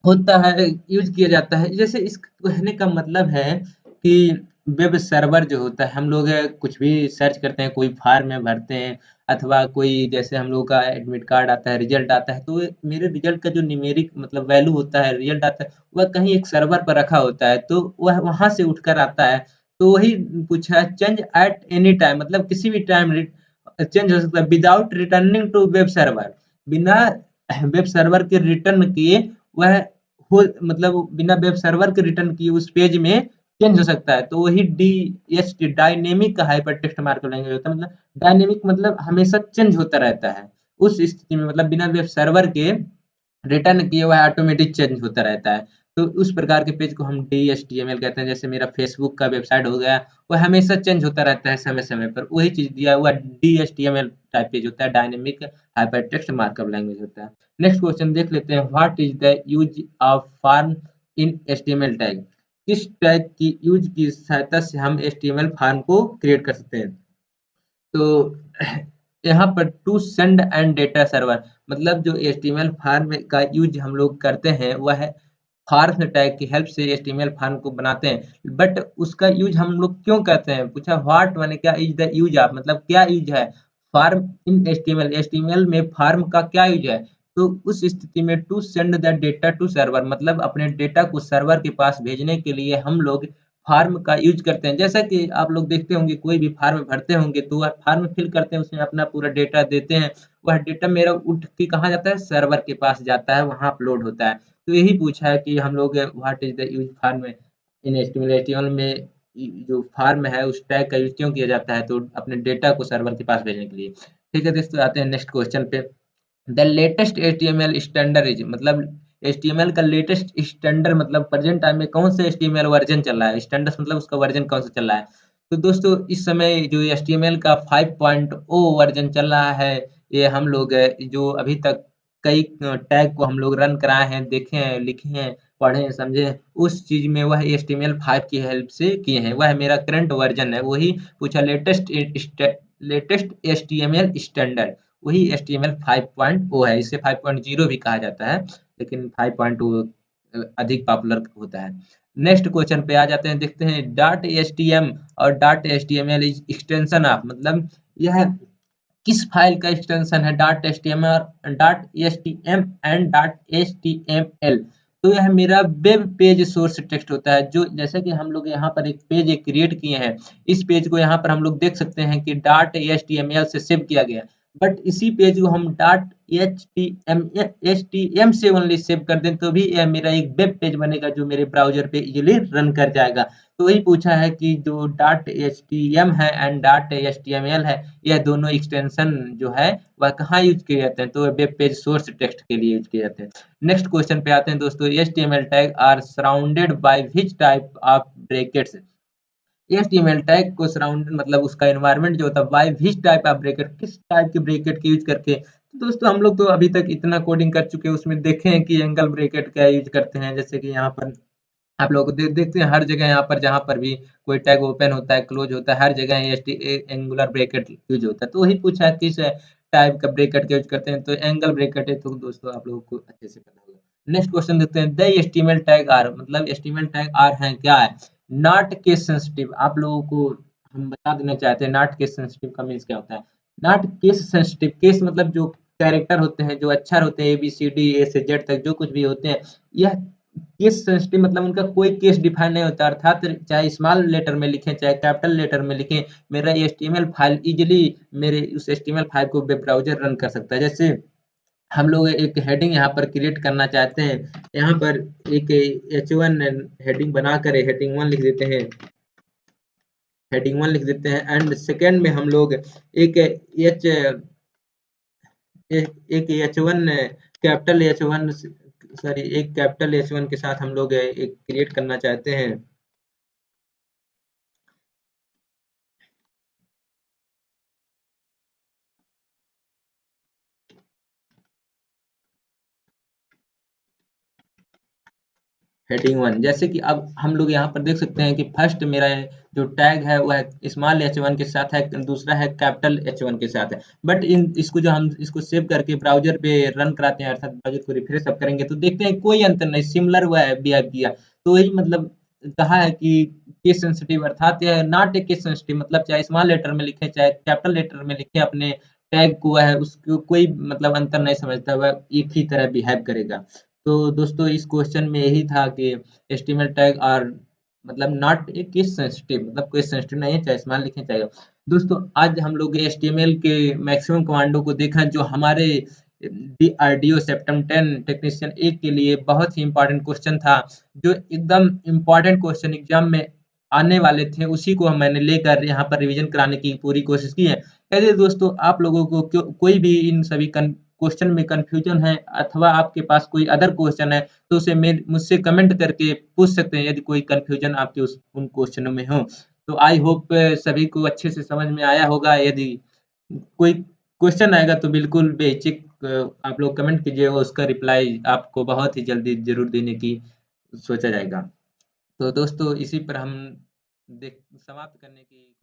होता है यूज किया जाता है। जैसे इस कहने का मतलब है कि वेब सर्वर जो होता है, हम लोग कुछ भी सर्च करते हैं, कोई फॉर्म में भरते हैं, अथवा कोई जैसे हम लोग का एडमिट कार्ड आता है, रिजल्ट आता है, तो मेरे रिजल्ट का जो न्यूमेरिक मतलब वैल्यू होता है, रिजल्ट आता है, वह कहीं एक सर्वर पर रखा होता है, तो वह वहां से उठकर आता है। तो वही पूछा है चेंज एट एनी टाइम मतलब किसी भी टाइम चेंज हो सकता है without returning to web server, बिना वेब सर्वर के रिटर्न किए वह हो मतलब बिना वेब सर्वर के रिटर्न किए उस पेज में चेंज हो सकता है। तो वही DHT dynamic hyper text markup language होता है, मतलब डायनेमिक मतलब हमेशा चेंज होता रहता है उस स्थिति में, मतलब बिना वेब सर्वर के रिटर्न किए हुआ ऑटोमेटिक चेंज होता रहता है। तो उस प्रकार के पेज को हम DHTML कहते हैं। जैसे मेरा फेसबुक का वेबसाइट हो गया, वह हमेशा चेंज होता रहता है समय समय पर, वही चीज दिया हुआ DHTML टाइप पेज होता है, dynamic hyper text markup language होता है। नेक्स्ट क्वेश्चन देख लेते हैं, what is the use of form in HTML tag. किस टैग की यूज की सहायता से हम HTML फॉर्म को क्रिएट कर सकते हैं। तो यहाँ पर to send and data server मतलब जो HTML फॉर्म का यूज हम लोग करते हैं वह है फार्म टैग की हेल्प से एचटीएमएल फॉर्म को बनाते हैं। बट उसका यूज हम लोग क्यों करते हैं? पूछा व्हाट माने क्या इज द यूज ऑफ, मतलब क्या यूज है फार्म इन एचटीएमएल, एचटीएमएल में फार्म का क्या यूज है? तो उस स्थिति में to send the data to server, मतलब अपने डेटा को सर्वर के पास भेजने के लिए हम लोग फार्म का यूज करते हैं। जैसा कि आप लोग देखते होंगे कोई भी फार्म भरते होंगे तो वह फार्म फिल करते हैं, उसमें अपना पूरा डेटा देते हैं, वह डेटा मेरा उठ के कहाँ जाता है? सर्वर के पास जाता है, वहाँ अपलोड होता है। तो यही पूछा है कि हम लोग what is the use form in HTML, HTML में जो फार्म है उस टैग का यूज क्यों किया जाता है? तो अपने डेटा को सर्वर के पास भेजने के लिए। ठीक है दोस्तों, आते हैं नेक्स्ट क्वेश्चन पे। The latest HTML standard is, मतलब एचटीएमएल का लेटेस्ट स्टैंडर्ड मतलब प्रेजेंट टाइम में कौन सा एचटीएमएल वर्जन चल रहा है? स्टैंडर्ड मतलब उसका वर्जन कौन सा चल रहा है? तो दोस्तों इस समय जो एचटीएमएल का 5.0 वर्जन चल रहा है, ये हम लोग जो अभी तक कई टैग को हम लोग रन कराए हैं, देखे हैं, लिखे हैं, पढ़े हैं, समझे हैं, उस चीज में वह HTML 5 की हेल्प से किए हैं। वह मेरा करंट वर्जन है। वही पूछा लेटेस्ट HTML स्टैंडर्ड, वही HTML 5.0 है। इसे 5.0 भी कहा जाता है, लेकिन 5.0 अधिक पॉपुलर होता है। नेक्स्ट क्वेश्चन पे आ जाते हैं, देखते हैं डॉट एचटीएम और dot HTML is extension of, मतलब यह किस फाइल का एक्सटेंशन है? Dot HTML, dot HTM and dot HTML. तो यह मेरा वेब पेज सोर्स टेक्स्ट होता है, जो जैसे कि हम लोग यहाँ पर एक पेज क्रिएट किए हैं, इस पेज को यहाँ पर हम लोग देख सकते हैं कि डॉट एचटीएमएल से सेव किया गया, बट इसी पेज को हम डॉट एचटीएम से ओनली सेव कर दें तो भी यह मेरा एक वेब पेज बनेगा, जो मेरे ब्राउजर पे इजीली रन कर जाएगा। तो वही पूछा है कि जो डॉट एचटीएम है एंड डॉट एचटीएमएल है, यह दोनों एक्सटेंशन जो है वह कहाँ यूज किए जाते हैं? तो वेब पेज सोर्स टेक्स्ट के लिए यूज किए जाते हैं। नेक्स्ट क्वेश्चन पे आते हैं दोस्तों, HTML tag are surrounded by which type of brackets? HTML tag को सराउंडेड मतलब उसका एनवायरनमेंट जो होता है by which type of bracket, किस टाइप के ब्रैकेट के यूज करके? तो दोस्तों हम लोग तो अभी तक इतना कोडिंग कर चुके हैं, उसमें देखे हैं कि एंगल ब्रैकेट का यूज करते हैं। जैसे कि यहाँ पर आप लोग देखते हैं हर जगह, यहाँ पर जहाँ पर भी कोई टैग ओपन होता है, क्लोज होता है, हर जगह एंगुलर ब्रैकेट यूज होता है। तो वही पूछा है किस टाइप का ब्रैकेट का यूज करते हैं? तो एंगल ब्रैकेट है। तो दोस्तों आप लोगों को अच्छे से पता होगा। नेक्स्ट क्वेश्चन देखते हैं, द एचटीएमएल टैग आर, मतलब एचटीएमएल टैग आर है क्या है? Not case sensitive. आप लोगों को हम बता देना चाहते हैं नॉट केस सेंसिटिव का मीन्स क्या होता है। नॉट केस सेंसिटिव, केस मतलब जो कैरेक्टर होते हैं, जो अक्षर होते हैं, ABCD A से Z तक जो कुछ भी होते हैं, यह केस सेंसिटिव मतलब उनका कोई केस डिफाइन नहीं होता, अर्थात चाहे स्मॉल लेटर में लिखें चाहे कैपिटल लेटर में लिखें, मेरा एचटीएमएल फाइल इजीली मेरे उस एचटीएमएल फाइल को वेब ब्राउजर रन कर सकता है। जैसे हम लोग एक हेडिंग यहाँ पर क्रिएट करना चाहते हैं, यहाँ पर एक H1 हेडिंग बनाकर हेडिंग 1 लिख देते हैं, हेडिंग 1 लिख देते हैं, एंड सेकेंड में हम लोग एक एच एक H1 कैपिटल H1 सॉरी एक कैपिटल H1 के साथ हम लोग एक क्रिएट करना चाहते हैं। हेडिंग 1, जैसे कि अब हम लोग यहाँ पर देख सकते हैं कि फर्स्ट मेरा जो टैग है वह स्मॉल H1 के साथ है, दूसरा है कैपिटल H1 के साथ है। बट इन इसको जो हम इसको सेव करके ब्राउजर पे रन कराते हैं, अर्थात ब्राउजर को रिफ्रेश अप करेंगे, तो देखते हैं कोई अंतर नहीं, सिमिलर वह बिहेव किया। तो वही मतलब कहा है कि केस सेंसिटिव, अर्थात यह नॉट ए केस सेंसिटिव, मतलब चाहे स्मॉल लेटर में लिखे चाहे कैपिटल लेटर में लिखे, अपने टैग को वह उसको कोई मतलब अंतर नहीं समझता, वह एक ही तरह बिहेव करेगा। तो दोस्तों इस क्वेश्चन में यही था कि एचटीएमएल टैग आर मतलब नॉट ए केस सेंसिटिव, मतलब कोई सेंसिटिव नहीं है, चाहे स्मॉल लिखें चाहे। दोस्तों आज हम लोग एचटीएमएल के मैक्सिमम कमांडो को देखा, जो हमारे डीआरडीओ सेप्टम 10 टेक्नीशियन 1 के लिए बहुत ही इंपॉर्टेंट क्वेश्चन था, जो एकदम इंपॉर्टेंट क्वेश्चन एग्जाम में आने वाले थे, उसी को मैंने लेकर यहाँ पर रिवीजन कराने की पूरी कोशिश की है। यदि दोस्तों आप लोगों को कोई भी इन सभी क्वेश्चन में कंफ्यूजन है अथवा आपके पास कोई अदर क्वेश्चन है, तो उसे मुझसे कमेंट करके पूछ सकते हैं, यदि कोई कंफ्यूजन आपके उन क्वेश्चनों में हो। तो आई होप सभी को अच्छे से समझ में आया होगा। यदि कोई क्वेश्चन आएगा तो बिल्कुल बेहिचक आप लोग कमेंट कीजिए, उसका रिप्लाई आपको बहुत ही जल्दी जरूर देने की सोचा जाएगा। तो दोस्तों इसी पर हम देख समाप्त करने की